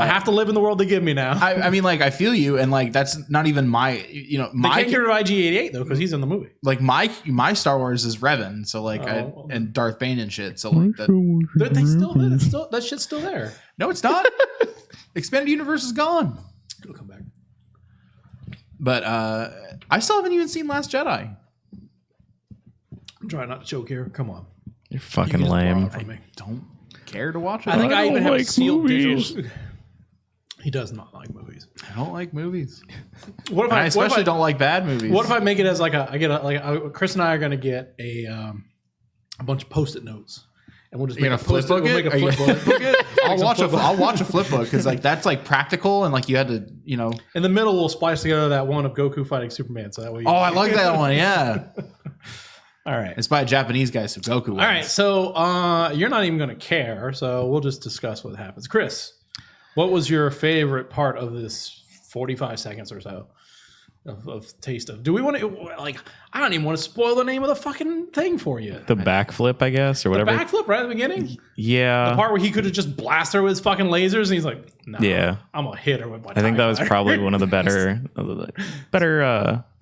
have to live in the world they give me now. I mean, like I feel you, and like that's not even my. You know, they can't get rid of IG-88 though because he's in the movie. Like my Star Wars is Revan, so like and Darth Bane and shit. So like that shit's still there. No, it's not. Expanded Universe is gone. It'll come back. But I still haven't even seen Last Jedi. I'm trying not to choke here. Come on. You're fucking lame. I don't care to watch it. I think I even have like sealed movies. digital. He does not like movies. I don't like movies. What if I especially don't like bad movies. What if I make it as like Chris and I are going to get a bunch of Post-it notes. And we'll just make a flip book. We'll make a flip book. I'll watch a flip book because like that's like practical and like you had to in the middle we'll splice together that one of Goku fighting Superman. So that way. I like that one. Yeah. All right. It's by a Japanese guy, so Goku wins. All right. So you're not even going to care. So we'll just discuss what happens. Chris, what was your favorite part of this 45 seconds or so of taste of? Do we want to like? I don't even want to spoil the name of the fucking thing for you. The backflip, I guess, or whatever. The backflip right at the beginning. Yeah. The part where he could have just blasted her with his fucking lasers, and he's like, "No, yeah, I'm gonna hit her with my." I think that was probably one of the better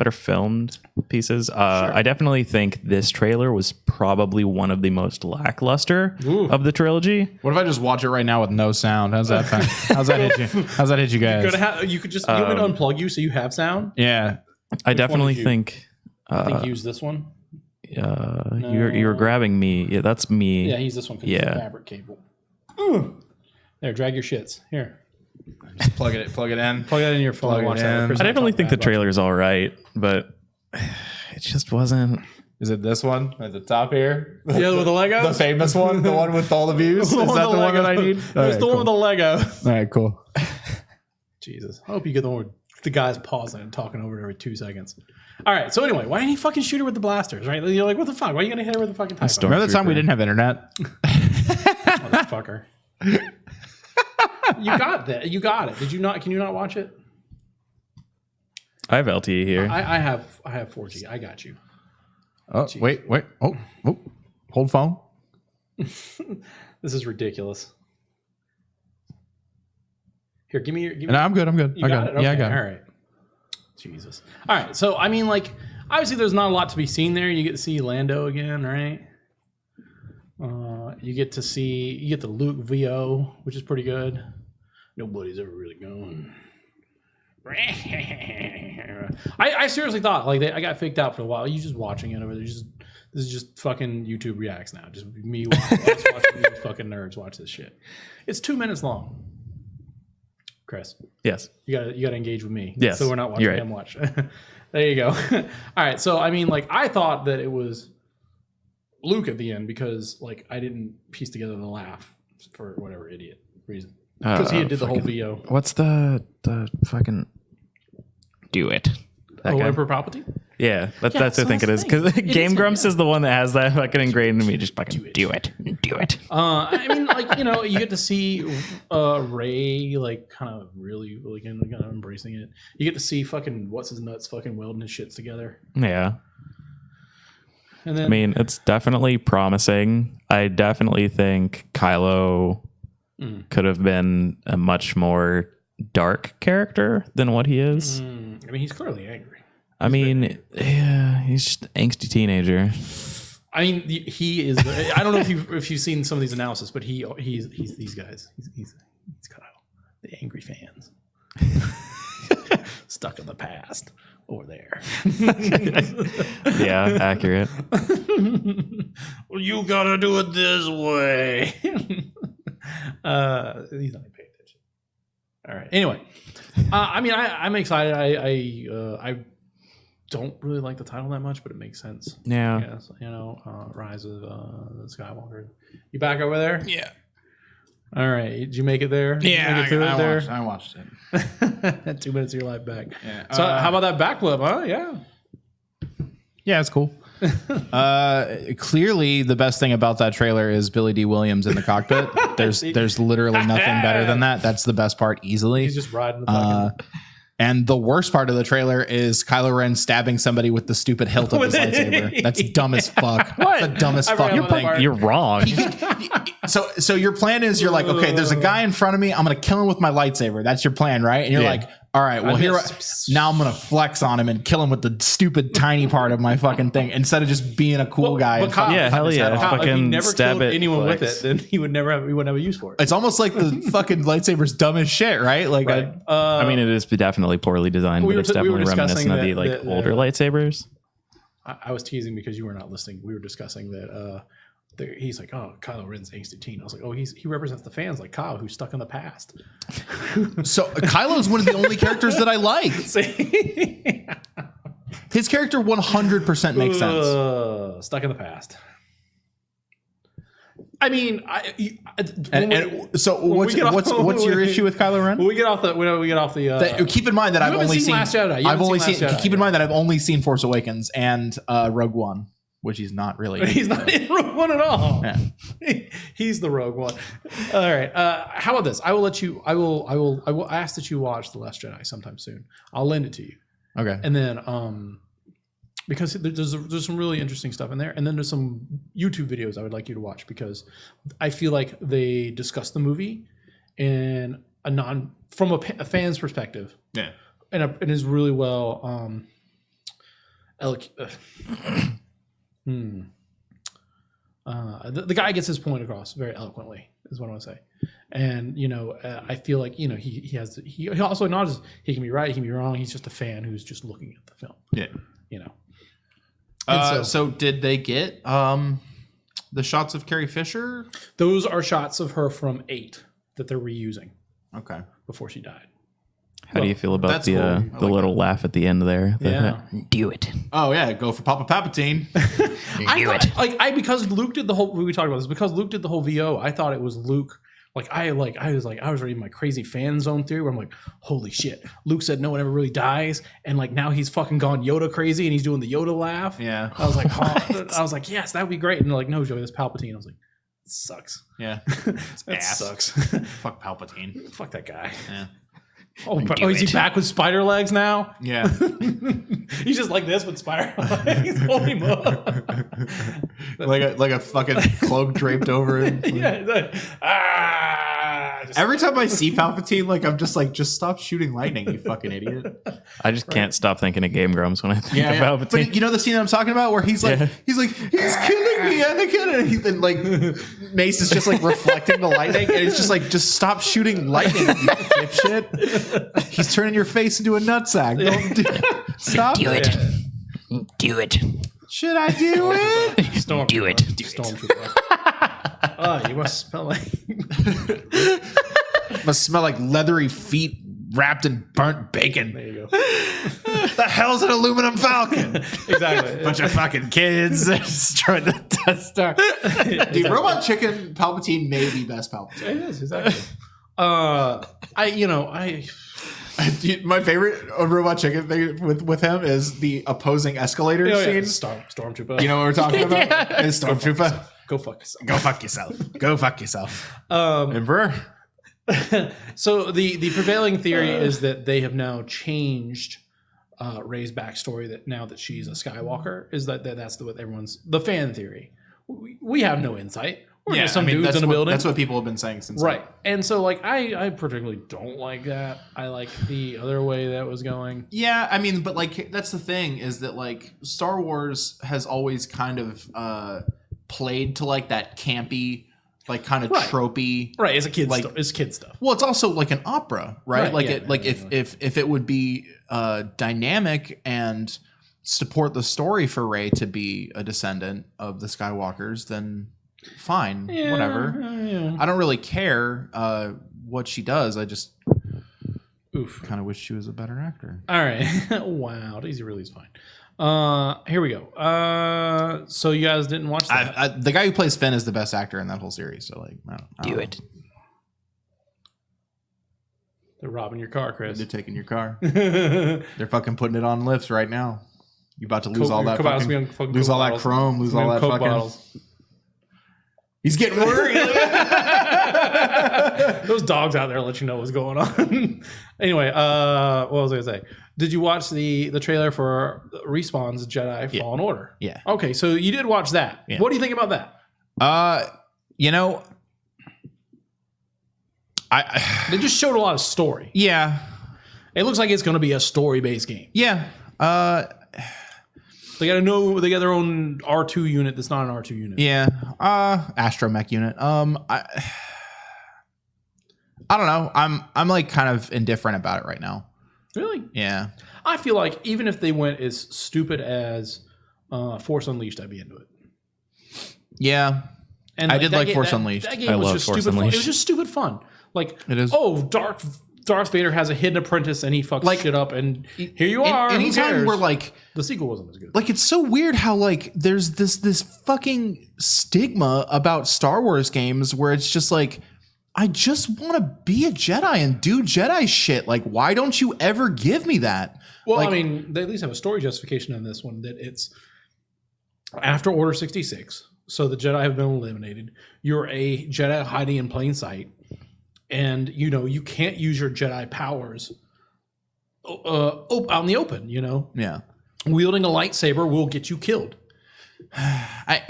filmed pieces. Sure. I definitely think this trailer was probably one of the most lackluster of the trilogy. What if I just watch it right now with no sound? How's that? How's that hit you? How's that hit you guys? You could just you want me to unplug you so you have sound. Yeah, I definitely think. I think use this one. No. You're grabbing me. Yeah, that's me. Yeah, use this one because it's a fabric cable. There, drag your shits. Here. Just plug it in. Plug it in your phone. Watch that. I definitely think the trailer's all right, but it just wasn't. Is it this one at the top here? Yeah, with the Lego? The famous one? The one with all the views? Is that the one that I need? It's the one with the Lego. All right, cool. Jesus. I hope you get the one with the guys pausing and talking over it every 2 seconds. All right. So anyway, why didn't he fucking shoot her with the blasters? Right? You're like, what the fuck? Why are you gonna hit her with the fucking type? Remember the time we didn't have internet? Motherfucker. You got that. You got it. Did you not? Can you not watch it? I have LTE here. I have 4G. I got you. Oh, jeez. Wait. Oh, hold phone. This is ridiculous. Here, give me your. No, I'm good. You got it? Okay. Yeah, I got it. All right. Jesus. All right. So, I mean, like, obviously there's not a lot to be seen there. You get to see Lando again, right? You get the Luke VO, which is pretty good. Nobody's ever really gone. I seriously thought, like, I got faked out for a while. You just watching it over there, just This is just fucking YouTube reacts now. Just me watching these fucking nerds watch this shit. It's 2 minutes long. Chris. Yes. You gotta engage with me. Yes. So we're not watching him watch. There you go. All right. So I mean, like, I thought that it was Luke at the end because like I didn't piece together the laugh for whatever idiot reason. Because he did the whole VO. What's the fucking do it? Emperor Palpatine? Yeah, that's what I think it is. Because Game Grumps is the one that has that fucking ingrained in me. Just fucking do it. I mean, like, you know, you get to see Rey like kind of really kind of embracing it. You get to see fucking what's his nuts fucking welding his shits together. Yeah. And then, I mean, it's definitely promising. I definitely think Kylo could have been a much more dark character than what he is. I mean, he's clearly angry. He's just an angsty teenager. I mean, he is. I don't know if you've seen some of these analysis, but he's these guys. He's kind of the angry fans stuck in the past over there. Yeah, accurate. Well, you gotta do it this way. He's not paying attention. All right. Anyway, I mean, I'm excited. I don't really like the title that much, but it makes sense. Yeah. Yes, you know, Rise of the Skywalker. You back over there? Yeah. All right. Did you make it there? Yeah, I watched it. 2 minutes of your life back. Yeah. So how about that backflip, huh? Yeah. Yeah, it's cool. Clearly, the best thing about that trailer is Billy D. Williams in the cockpit. There's literally nothing better than that. That's the best part easily. He's just riding the fucking... And the worst part of the trailer is Kylo Ren stabbing somebody with the stupid hilt of his lightsaber. That's dumb as fuck. What? That's the dumbest fucking thing. You're wrong. So your plan is you're like, okay, there's a guy in front of me. I'm going to kill him with my lightsaber. That's your plan, right? And you're like, all right, well, now I'm going to flex on him and kill him with the stupid tiny part of my fucking thing instead of just being a cool guy. But Kyle, hell yeah. If he never stab killed it, anyone flex. with it, then he wouldn't have a use for it. It's almost like the fucking lightsaber's dumb as shit, right? Like, Right. I mean, it is definitely poorly designed, We but were it's t- we were definitely discussing reminiscent of the older lightsabers. I was teasing because you were not listening. We were discussing that he's like, oh, Kylo Ren's angsty teen. I was like, oh, he represents the fans like Kyle, who's stuck in the past. so Kylo's one of the only characters that I like. His character 100% makes sense. Stuck in the past. I mean, what's your issue with Kylo Ren? When we get off the. Keep in mind that I've only seen Last Jedi. Keep in mind that I've only seen Force Awakens and Rogue One, which he's not really. He's not in Rogue One at all. Yeah. He's the Rogue One. All right. How about this? I will let you. I will ask that you watch The Last Jedi sometime soon. I'll lend it to you. Okay. And then because there's some really interesting stuff in there, and then there's some YouTube videos I would like you to watch because I feel like they discuss the movie in from a fan's perspective. Yeah. And is really well the guy gets his point across very eloquently is what I want to say. And you know, I feel like, you know, he also acknowledges he can be right, he can be wrong. He's just a fan who's just looking at the film. Yeah. You know. So did they get the shots of Carrie Fisher? Those are shots of her from 8 that they're reusing. Okay. Before she died. How do you feel about the cool. the little laugh at the end there? Yeah. Do it. Oh yeah, go for Papa Palpatine. Because Luke did the whole. We talked about this because Luke did the whole VO. I thought it was Luke. I was reading my crazy fan zone theory where I'm like, holy shit. Luke said no one ever really dies, and like now he's fucking gone Yoda crazy and he's doing the Yoda laugh. Yeah. I was like, I was like, yes, that would be great. And they're like, no, Joey, that's Palpatine. I was like, it sucks. Yeah. That sucks. Fuck Palpatine. Fuck that guy. Yeah. Oh, is he back with spider legs now? Yeah. He's just like this with spider legs. Hold him up. like a fucking cloak draped over him. Yeah. Every time I see Palpatine, like I'm just like, just stop shooting lightning, you fucking idiot. I just can't stop thinking of Game Grumps when I think of Palpatine. But you know the scene that I'm talking about where he's like, he's killing me, Anakin, and like Mace is just like reflecting the lightning, and it's just like, just stop shooting lightning, you dipshit. He's turning your face into a nutsack. Stop Do it. Do it. Should I do it? Do it. Stormtrooper. Oh, you must smell like Must smell like leathery feet wrapped in burnt bacon. There you go. The hell's an aluminum falcon? Exactly. Bunch of fucking kids destroyed the Death Star. Dude, Robot Chicken Palpatine may be best Palpatine. It is, exactly. My favorite Robot Chicken thing with him is the opposing escalator scene. Stormtrooper. You know what we're talking about? It's Stormtrooper. Go fuck yourself. Go fuck yourself. Go fuck yourself. Emperor. So the prevailing theory is that they have now changed Rey's backstory. That now that she's a Skywalker, is that's what everyone's the fan theory. We have no insight. We're just some dudes in a building. That's what people have been saying since. Right. And so, like, I particularly don't like that. I like the other way that was going. Yeah, I mean, but, like, that's the thing is that, like, Star Wars has always kind of played to, like, that campy, like, kind of tropey. Right, it's a kid stuff. It's kid stuff. Well, it's also like an opera, right? If it would be dynamic and support the story for Rey to be a descendant of the Skywalkers, then fine, whatever. I don't really care what she does. I just kind of wish she was a better actor. All right. Wow, Daisy Ridley's fine. Here we go. So you guys didn't watch that? The guy who plays Finn is the best actor in that whole series. So like, I don't know. They're robbing your car, Chris. They're taking your car. They're fucking putting it on lifts right now. You about to lose all that fucking lose all that chrome, lose all that fucking bottles. He's getting worried. Those dogs out there let you know what's going on. Anyway, what was I gonna say? Did you watch the trailer for Respawn's Jedi Fallen Order? Yeah. Okay, so you did watch that. Yeah. What do you think about that? You know, they just showed a lot of story. Yeah. It looks like it's going to be a story-based game. Yeah. They got their own R2 unit that's not an R2 unit. Yeah. Astromech unit. I don't know. I'm like kind of indifferent about it right now. Really? Yeah. I feel like even if they went as stupid as Force Unleashed, I'd be into it. Yeah. And I did like Force Unleashed. That game was just stupid fun. It was just stupid fun. Like, it is. Oh, Darth Vader has a hidden apprentice and he fucks shit up, and here you are. Anytime we're like, the sequel wasn't as good. Like, it's so weird how like there's this fucking stigma about Star Wars games where it's just like, I just want to be a Jedi and do Jedi shit. Like, why don't you ever give me that? Well, like, I mean, they at least have a story justification on this one, that it's after Order 66. So the Jedi have been eliminated. You're a Jedi hiding in plain sight. And, you know, you can't use your Jedi powers out in the open, you know? Yeah. Wielding a lightsaber will get you killed. I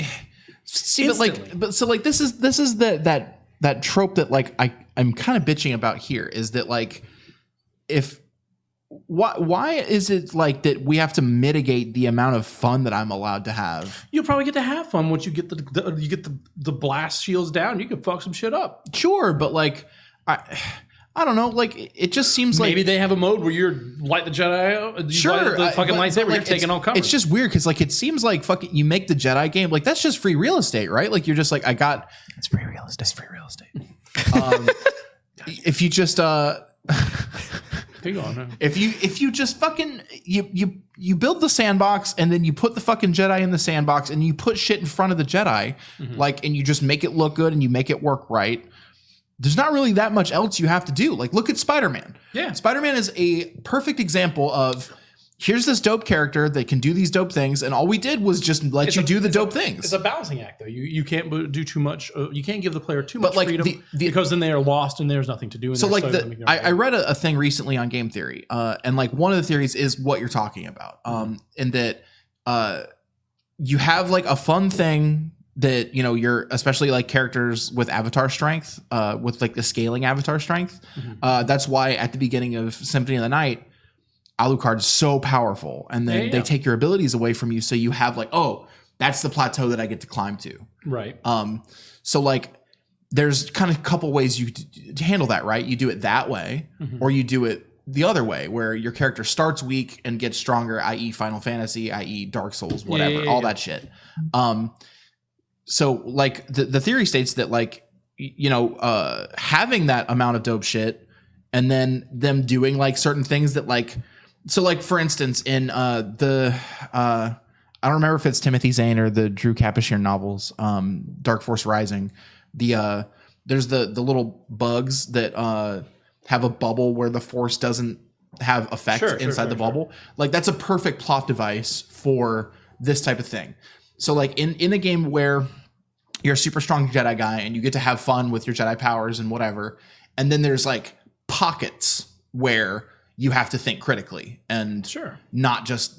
see, but this is that trope that like I'm kind of bitching about here is that like why is it like that we have to mitigate the amount of fun that I'm allowed to have? You'll probably get to have fun once you get the blast shields down. You can fuck some shit up. Sure, but like I don't know. Like it just seems like maybe they have a mode where you're light the Jedi. Sure, the fucking lightsaber. You're taking all cover. It's just weird because like it seems like fucking you make the Jedi game like that's just free real estate, right? Like you're just like it's free real estate. It's free real estate. If you just if you just fucking you build the sandbox and then you put the fucking Jedi in the sandbox and you put shit in front of the Jedi, like, and you just make it look good and you make it work right. There's not really that much else you have to do. Like, look at Spider-Man. Yeah. Spider-Man is a perfect example of here's this dope character that can do these dope things, and all we did was just let you do the dope things. It's a balancing act, though. You can't do too much. You can't give the player too much freedom because then they are lost and there's nothing to do. So, like, I read a thing recently on game theory, and like one of the theories is what you're talking about, and that you have like a fun thing that, you know, you're especially like characters with avatar strength, with like the scaling avatar strength. That's why at the beginning of Symphony of the Night, Alucard's so powerful, and then they take your abilities away from you, so you have like, oh, that's the plateau that I get to climb to. Right. So like there's kind of a couple ways you to handle that, right? You do it that way, or you do it the other way, where your character starts weak and gets stronger, i.e. Final Fantasy, i.e. Dark Souls, whatever, all that shit. So like the theory states that like, having that amount of dope shit and then them doing like certain things that like, so like for instance in I don't remember if it's Timothy Zahn or the Drew Kapashir novels, Dark Force Rising, there's the little bugs that have a bubble where the force doesn't have effect inside the bubble. Like that's a perfect plot device for this type of thing. So like in a game where you're a super strong Jedi guy and you get to have fun with your Jedi powers and whatever, and then there's like pockets where you have to think critically and not just,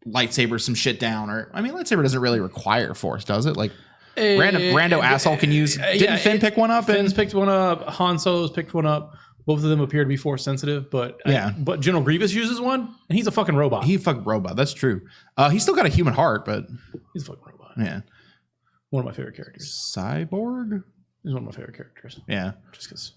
lightsaber some shit down. Or I mean, lightsaber doesn't really require force, does it? Like rando asshole can use. Didn't Finn pick one up? Finn's picked one up. Han Solo's picked one up. Both of them appear to be force sensitive, but but General Grievous uses one, and he's a fucking robot. He's a fucking robot. That's true. He's still got a human heart, but he's a fucking robot. Yeah, one of my favorite characters. Cyborg. He's one of my favorite characters. Yeah, just because.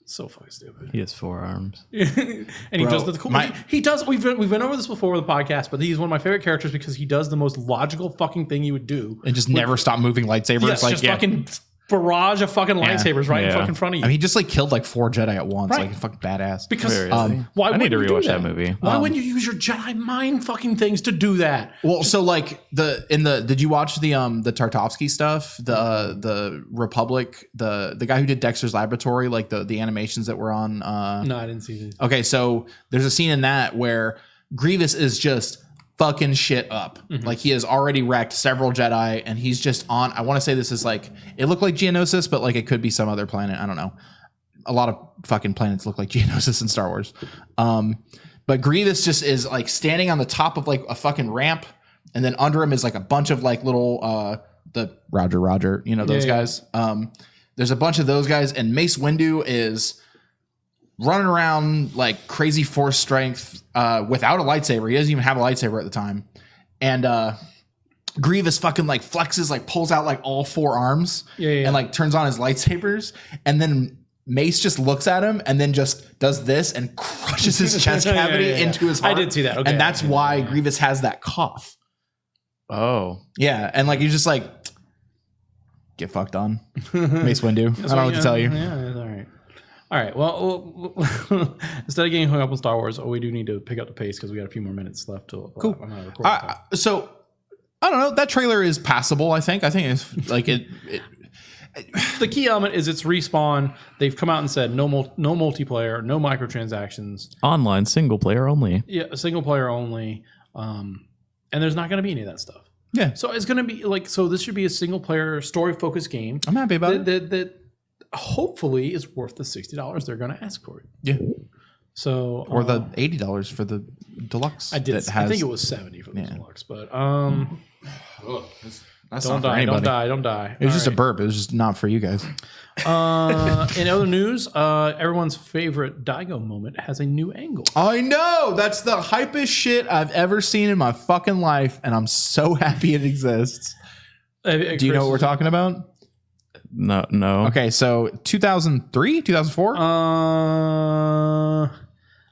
So fucking stupid. He has 4 arms. And he does the cool. He does. We've been over this before with the podcast, but he's one of my favorite characters because he does the most logical fucking thing you would do, and just never stop moving lightsabers. Yes, just fucking barrage of fucking lightsabers right in fucking front of you. I mean, he just like killed like 4 Jedi at once, like fucking badass. Because why? I need to rewatch that movie. Why wouldn't you use your Jedi mind fucking things to do that? Well, so like did you watch the Tartakovsky stuff? The Republic, the guy who did Dexter's Laboratory, like the animations that were on. No, I didn't see these. Okay, so there's a scene in that where Grievous is just fucking shit up. Like he has already wrecked several Jedi and he's just on, I want to say this is like, it looked like Geonosis, but like it could be some other planet. I don't know. A lot of fucking planets look like Geonosis in Star Wars. But Grievous just is like standing on the top of like a fucking ramp, and then under him is like a bunch of like little the Roger, those guys. There's a bunch of those guys, and Mace Windu is running around like crazy force strength without a lightsaber. He doesn't even have a lightsaber at the time. And Grievous fucking like flexes, like pulls out like all 4 arms and like turns on his lightsabers. And then Mace just looks at him and then just does this and crushes his chest cavity into his heart. I did see that. Okay. And that's why Grievous has that cough. Oh. Yeah. And like, he's just like, get fucked on. Mace Windu. I don't know what to tell you. Yeah, that's all right. All right. Well, instead of getting hung up on Star Wars, we do need to pick up the pace because we got a few more minutes left till cool. So I don't know. That trailer is passable. I think it's like it. The key element is its respawn. They've come out and said no multiplayer, no microtransactions, online single player only. Yeah, single player only. And there's not going to be any of that stuff. Yeah. So it's going to be like, so this should be a single player story focused game. I'm happy about it. That hopefully is worth the $60 they're going to ask for it. Yeah. So or the $80 for the deluxe. I think it was $70 for the deluxe, but that's don't not die, for don't die. It was just a burp. It was just not for you guys. In other news, everyone's favorite Daigo moment has a new angle. I know. That's the hypest shit I've ever seen in my fucking life, and I'm so happy it exists. Do you know what we're talking about? No. Okay, so 2003, 2004?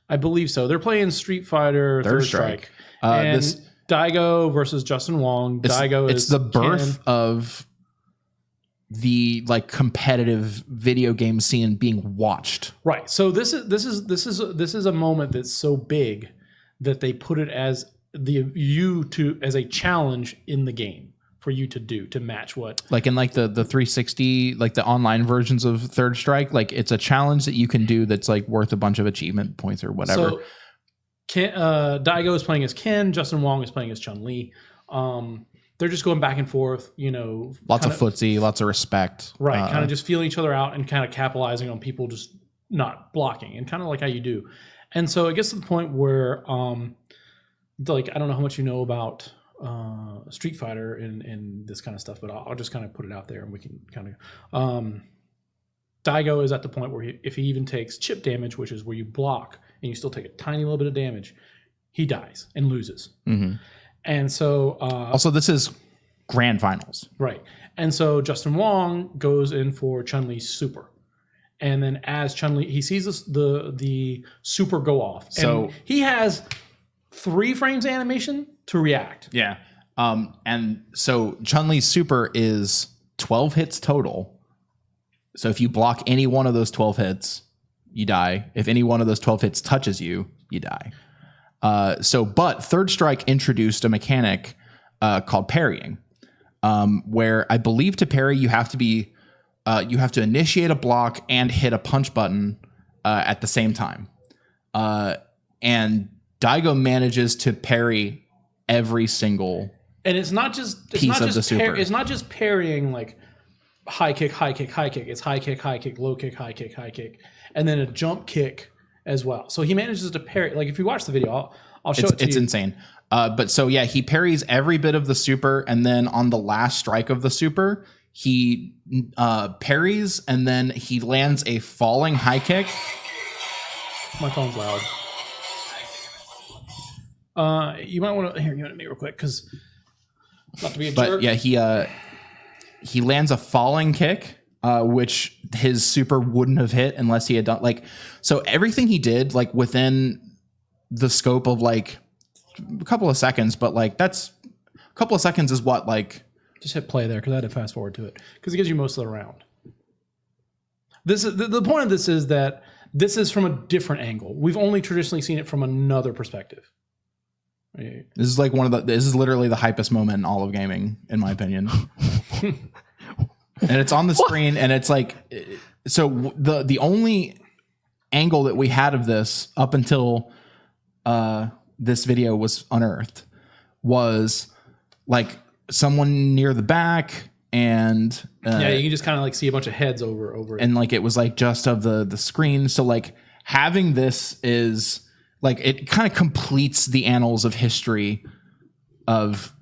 I believe so. They're playing Street Fighter Third Strike. And Daigo versus Justin Wong. It's the birth of the like competitive video game scene being watched. Right. So this is a moment that's so big that they put it as as a challenge in the game for you to match what, like in like the 360, like the online versions of Third Strike, like it's a challenge that you can do that's like worth a bunch of achievement points or whatever. So Daigo is playing as Ken, Justin Wong is playing as Chun-Li. They're just going back and forth, lots of footsie, lots of respect, right? Kind of just feeling each other out and kind of capitalizing on people just not blocking, and kind of like how you do. And so it gets to the point where like I don't know how much you know about Street Fighter and this kind of stuff, but I'll just kind of put it out there and we can kind of Daigo is at the point where if he even takes chip damage, which is where you block and you still take a tiny little bit of damage, he dies and loses. Mm-hmm. And so also this is grand finals, right? And so Justin Wong goes in for Chun-Li's super, and then as Chun-Li, he sees the super go off. So and he has 3 frames animation to react. Yeah. And so Chun-Li's super is 12 hits total. So if you block any one of those 12 hits, you die. If any one of those 12 hits touches you, you die. But Third Strike introduced a mechanic called parrying, where I believe to parry you have to initiate a block and hit a punch button at the same time. And Daigo manages to parry every single and it's not just super. It's not just parrying like high kick, high kick, high kick. It's high kick, high kick, low kick, high kick, high kick, and then a jump kick as well. So he manages to parry. Like if you watch the video, I'll show it to you. It's insane. But so yeah, he parries every bit of the super, and then on the last strike of the super, he parries, and then he lands a falling high kick. My phone's loud. You might want to give it to me real quick because not to be a jerk. But yeah, he lands a falling kick, which his super wouldn't have hit unless he had done like. So everything he did like within the scope of like a couple of seconds, but like that's a couple of seconds is what like. Just hit play there because I had to fast forward to it because it gives you most of the round. This is the point of this is that this is from a different angle. We've only traditionally seen it from another perspective. Right. This is like this is literally the hypest moment in all of gaming, in my opinion. And it's on the screen, and it's like, so the only angle that we had of this up until this video was unearthed was like someone near the back, and you can just kind of like see a bunch of heads over it. And like it was like just of the screen. So like having this is like it kind of completes the annals of history of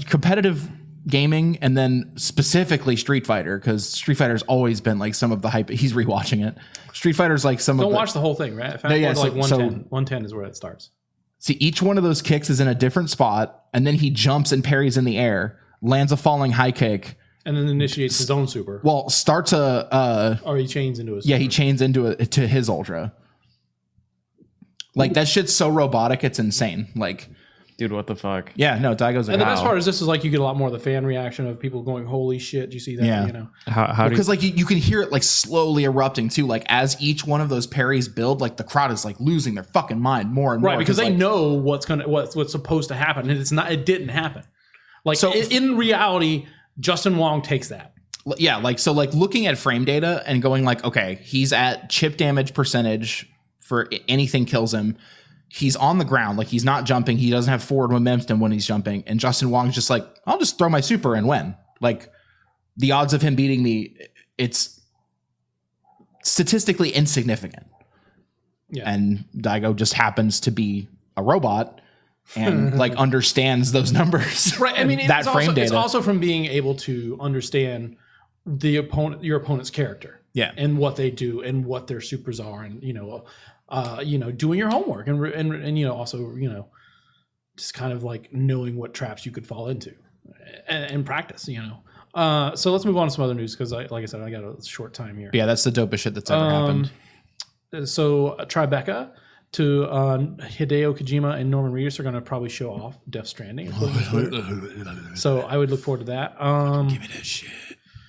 competitive gaming, and then specifically Street Fighter, because Street Fighter's always been like some of the hype. He's rewatching it. Street Fighter's like some Don't of watch the whole thing, right? No, yeah, like 110. 110 is where it starts. See, each one of those kicks is in a different spot, and then he jumps and parries in the air, lands a falling high kick, and then initiates his own super. Well, starts or he chains into his. Yeah, he chains into to his ultra. Like that shit's so robotic, it's insane. Like, dude, what the fuck? Yeah, no, Daigo's like, and the best part is this is like you get a lot more of the fan reaction of people going, "Holy shit!" Do you see that? Yeah. You know, how because like you can hear it like slowly erupting too. Like as each one of those parries build, like the crowd is like losing their fucking mind more and more. Right, because they like, know what's supposed to happen, and it didn't happen. Like so, in reality, Justin Wong takes that. Yeah, like so, like looking at frame data and going like, okay, he's at chip damage percentage for anything kills him. He's on the ground, like he's not jumping. He doesn't have forward momentum when he's jumping. And Justin Wong's just like, I'll just throw my super and win. Like the odds of him beating me, it's statistically insignificant. Yeah. And Daigo just happens to be a robot and like understands those numbers. Right. I mean, it's also from being able to understand your opponent's character. Yeah. And what they do and what their supers are, and doing your homework and also just kind of like knowing what traps you could fall into and practice. So let's move on to some other news because, like I said, I got a short time here. Yeah, that's the dopest shit that's ever happened. So Tribeca to Hideo Kojima and Norman Reedus are going to probably show off Death Stranding. So I would look forward to that. Give me that shit.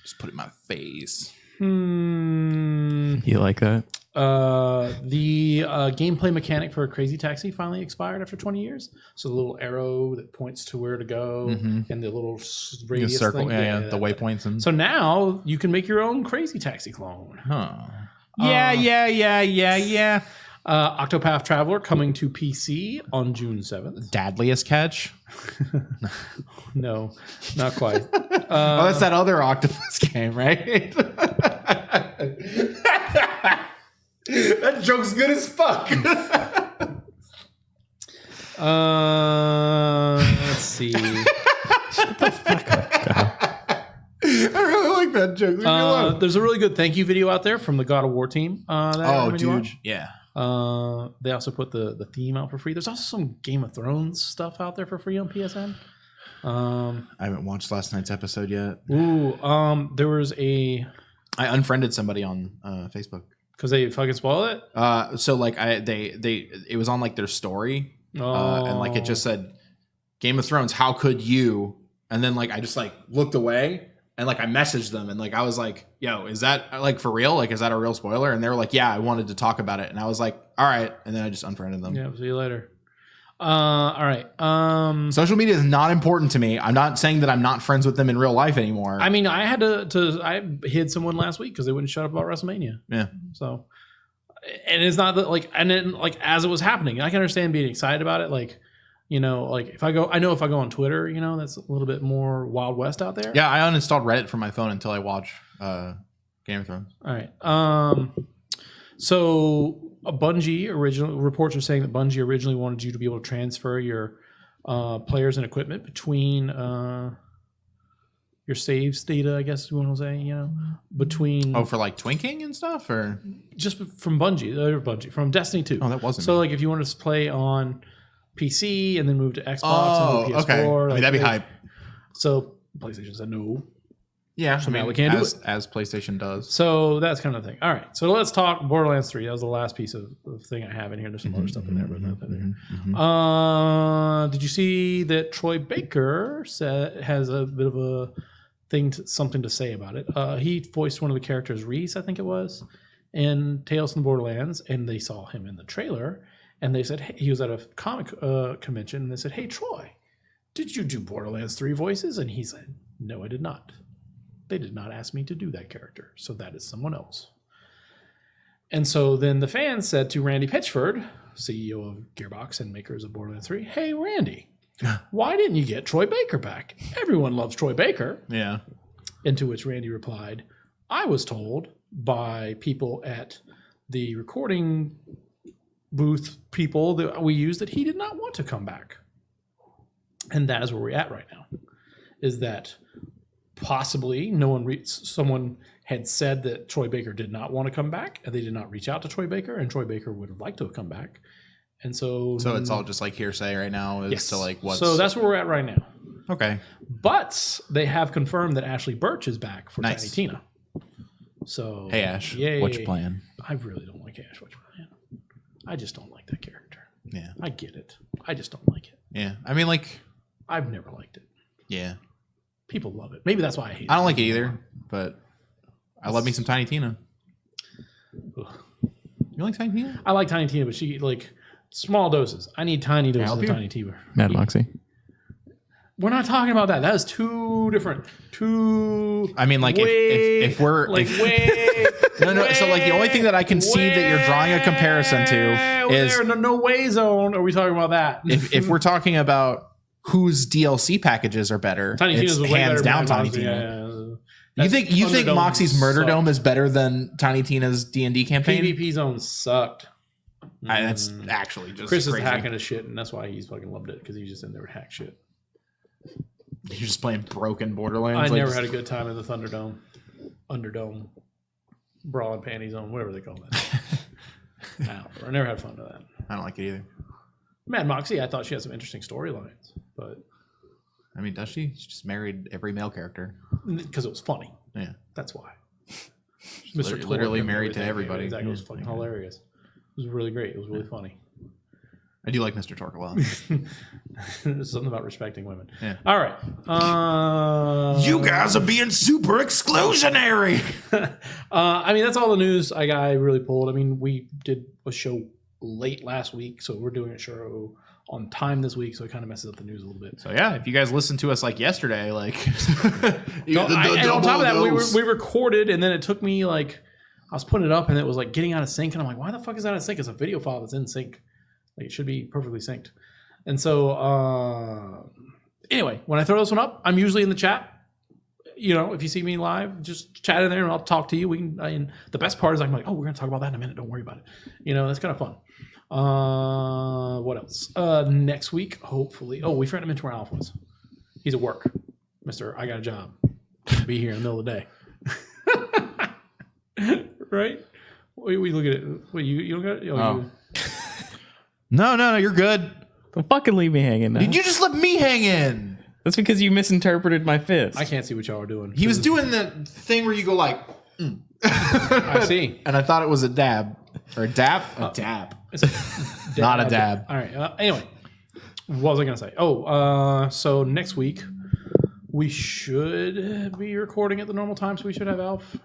Just put it in my face. You like that? The gameplay mechanic for Crazy Taxi finally expired after 20 years. So the little arrow that points to where to go and the little radius circle, thing. The waypoints. And so now you can make your own Crazy Taxi clone. Huh. Yeah. Octopath Traveler coming to PC on June 7th. Deadliest Catch? No, not quite. That's that other octopus game, right? That joke's good as fuck. Let's see. Shut the fuck up. I really like that joke. There's a really good thank you video out there from the God of War team. Dude. Yeah. They also put the theme out for free. There's also some Game of Thrones stuff out there for free on PSN. I haven't watched last night's episode yet. There was a I unfriended somebody on Facebook because they fucking spoiled it. So like it was on like their story, and like it just said Game of Thrones. How could you? And then like I just like looked away and like I messaged them and like I was like, yo, is that like for real? Like, is that a real spoiler? And they were like, yeah, I wanted to talk about it. And I was like, all right. And then I just unfriended them. Yeah, see you later. All right. Social media is not important to me. I'm not saying that I'm not friends with them in real life anymore. I mean, I had I hid someone last week because they wouldn't shut up about WrestleMania. Yeah. So, and it's not that like, and then like as it was happening, I can understand being excited about it. Like, you know, like if I go on Twitter, you know, that's a little bit more Wild West out there. Yeah, I uninstalled Reddit from my phone until I watch Game of Thrones. All right. So a Bungie original reports are saying that Bungie originally wanted you to be able to transfer your players and equipment between your saves data, I guess you want to say, you know, between for like twinking and stuff, or just from Bungie, from Destiny 2. Oh, that wasn't so me. like if you wanted to play on PC and then move to Xbox and move to PS4. Okay. I mean, that'd be hype. So PlayStation said no. Yeah, so now we can't do it. As PlayStation does. So that's kind of the thing. All right, so let's talk Borderlands 3. That was the last piece of thing I have in here. There's some other stuff in there, but nothing there. Did you see that Troy Baker has a bit of a thing, something to say about it? He voiced one of the characters, Reese, I think it was, in Tales from the Borderlands, and they saw him in the trailer, and they said, hey, he was at a comic convention, and they said, hey, Troy, did you do Borderlands 3 voices? And he said, no, I did not. They did not ask me to do that character, so that is someone else. And so then the fans said to Randy Pitchford, CEO of Gearbox and makers of Borderlands 3, hey, Randy, why didn't you get Troy Baker back? Everyone loves Troy Baker. Yeah. Into which Randy replied, I was told by people at the recording booth people that we used that he did not want to come back. And that is where we're at right now, is that possibly someone had said that Troy Baker did not want to come back, and they did not reach out to Troy Baker, and Troy Baker would have liked to have come back. And so it's all just like hearsay right now as to like what's... So that's where we're at right now. Okay. But they have confirmed that Ashley Birch is back for Nice. Tiny Tina. So Hey Ash, yay. what's your plan? I really don't like Ash. What's your plan? I just don't like that character. Yeah. I get it. I just don't like it. Yeah. I mean, like... I've never liked it. Yeah. People love it. Maybe that's why I hate it. I don't like it either, but I love me some Tiny Tina. Ugh. You like Tiny Tina? I like Tiny Tina, but she like small doses. I need tiny doses of Tiny Tina. Mad Moxie. We're not talking about that. That is too different. I mean, like if we're like if, way no. So like the only thing that I can see that you're drawing a comparison to is no way zone. Are we talking about that? if we're talking about whose DLC packages are better, Tiny it's Tina's way hands better down than Tiny Moxie. Tina. Yeah. You think Thunderdome Moxie's Murder sucked. Dome is better than Tiny Tina's D&D campaign? PvP zone sucked. That's actually just Chris crazy. is hacking his shit, and that's why he's fucking loved it, because he's just in there to hack shit. You're just playing broken Borderlands. I like, never had a good time in the Thunderdome, Underdome, Bra and Panty Zone, whatever they call it. I never had fun with that. I don't like it either. Mad Moxie, I thought she had some interesting storylines, but I mean, does she? She just married every male character. because it was funny. Yeah. That's why. Literally Twerk married and to everything. everybody. Exactly. It was fucking hilarious. It was really great. It was really funny. I do like Mr. Torque a lot. There's something about respecting women. Yeah. All right. You guys are being super exclusionary. I mean, that's all the news I really pulled. I mean, we did a show late last week, so we're doing a show on time this week, so it kind of messes up the news a little bit. So yeah, if you guys listened to us like yesterday, like and on top of that, we recorded, and then it took me like I was putting it up, and it was like getting out of sync, and I'm like, why the fuck is that out of sync? It's a video file that's in sync. Like it should be perfectly synced. And so anyway, when I throw this one up, I'm usually in the chat. You know, if you see me live, just chat in there and I'll talk to you. We can. And the best part is I'm like, oh, we're gonna talk about that in a minute. Don't worry about it. You know, that's kind of fun. What else? Next week, hopefully. Oh, we forgot to mention where Alf was. He's at work, Mister. I got a job. Be here in the middle of the day. Right? We look at it. Wait, you don't got it? Oh. No, you're good. Don't fucking leave me hanging now. Did you just let me hang in? That's because you misinterpreted my fist. I can't see what y'all are doing. He was doing the thing where you go like, I see. And I thought it was a dab. Or a dab? A dab. It's a Not a dab. All right. Anyway, what was I going to say? So next week, we should be recording at the normal time, so we should have Alf.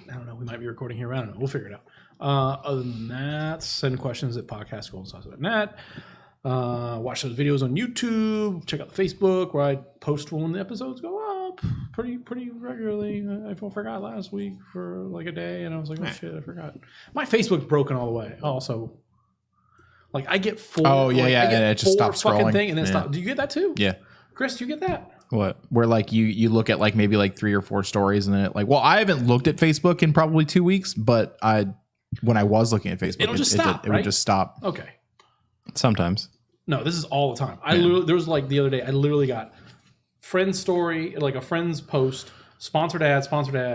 I don't know. We might be recording here. I don't know. We'll figure it out. Other than that, send questions at podcastgoalsauce.net. Watch those videos on YouTube. Check out Facebook where I post when the episodes go up pretty regularly. I forgot last week for like a day, and I was like, oh shit, I forgot. My Facebook's broken all the way. Also, like I get four. Oh yeah, like, yeah, I get and it just stops scrolling. thing and then yeah. stop. Do you get that too? Yeah. Chris, do you get that? What? Where like you look at like maybe like 3 or 4 stories and then it like, well, I haven't looked at Facebook in probably 2 weeks, but when I was looking at Facebook, It'll just stop, it right? would just stop. Okay. Sometimes. No, this is all the time. I literally, there was like the other day, I literally got friend's story, like a friend's post, sponsored ad,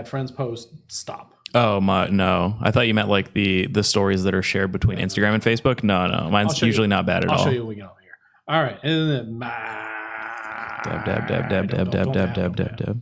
friend's post, stop. Oh no! I thought you meant like the stories that are shared between Instagram and Facebook. No, mine's usually not bad at all. I'll show you when we get over here. All right, and then dab.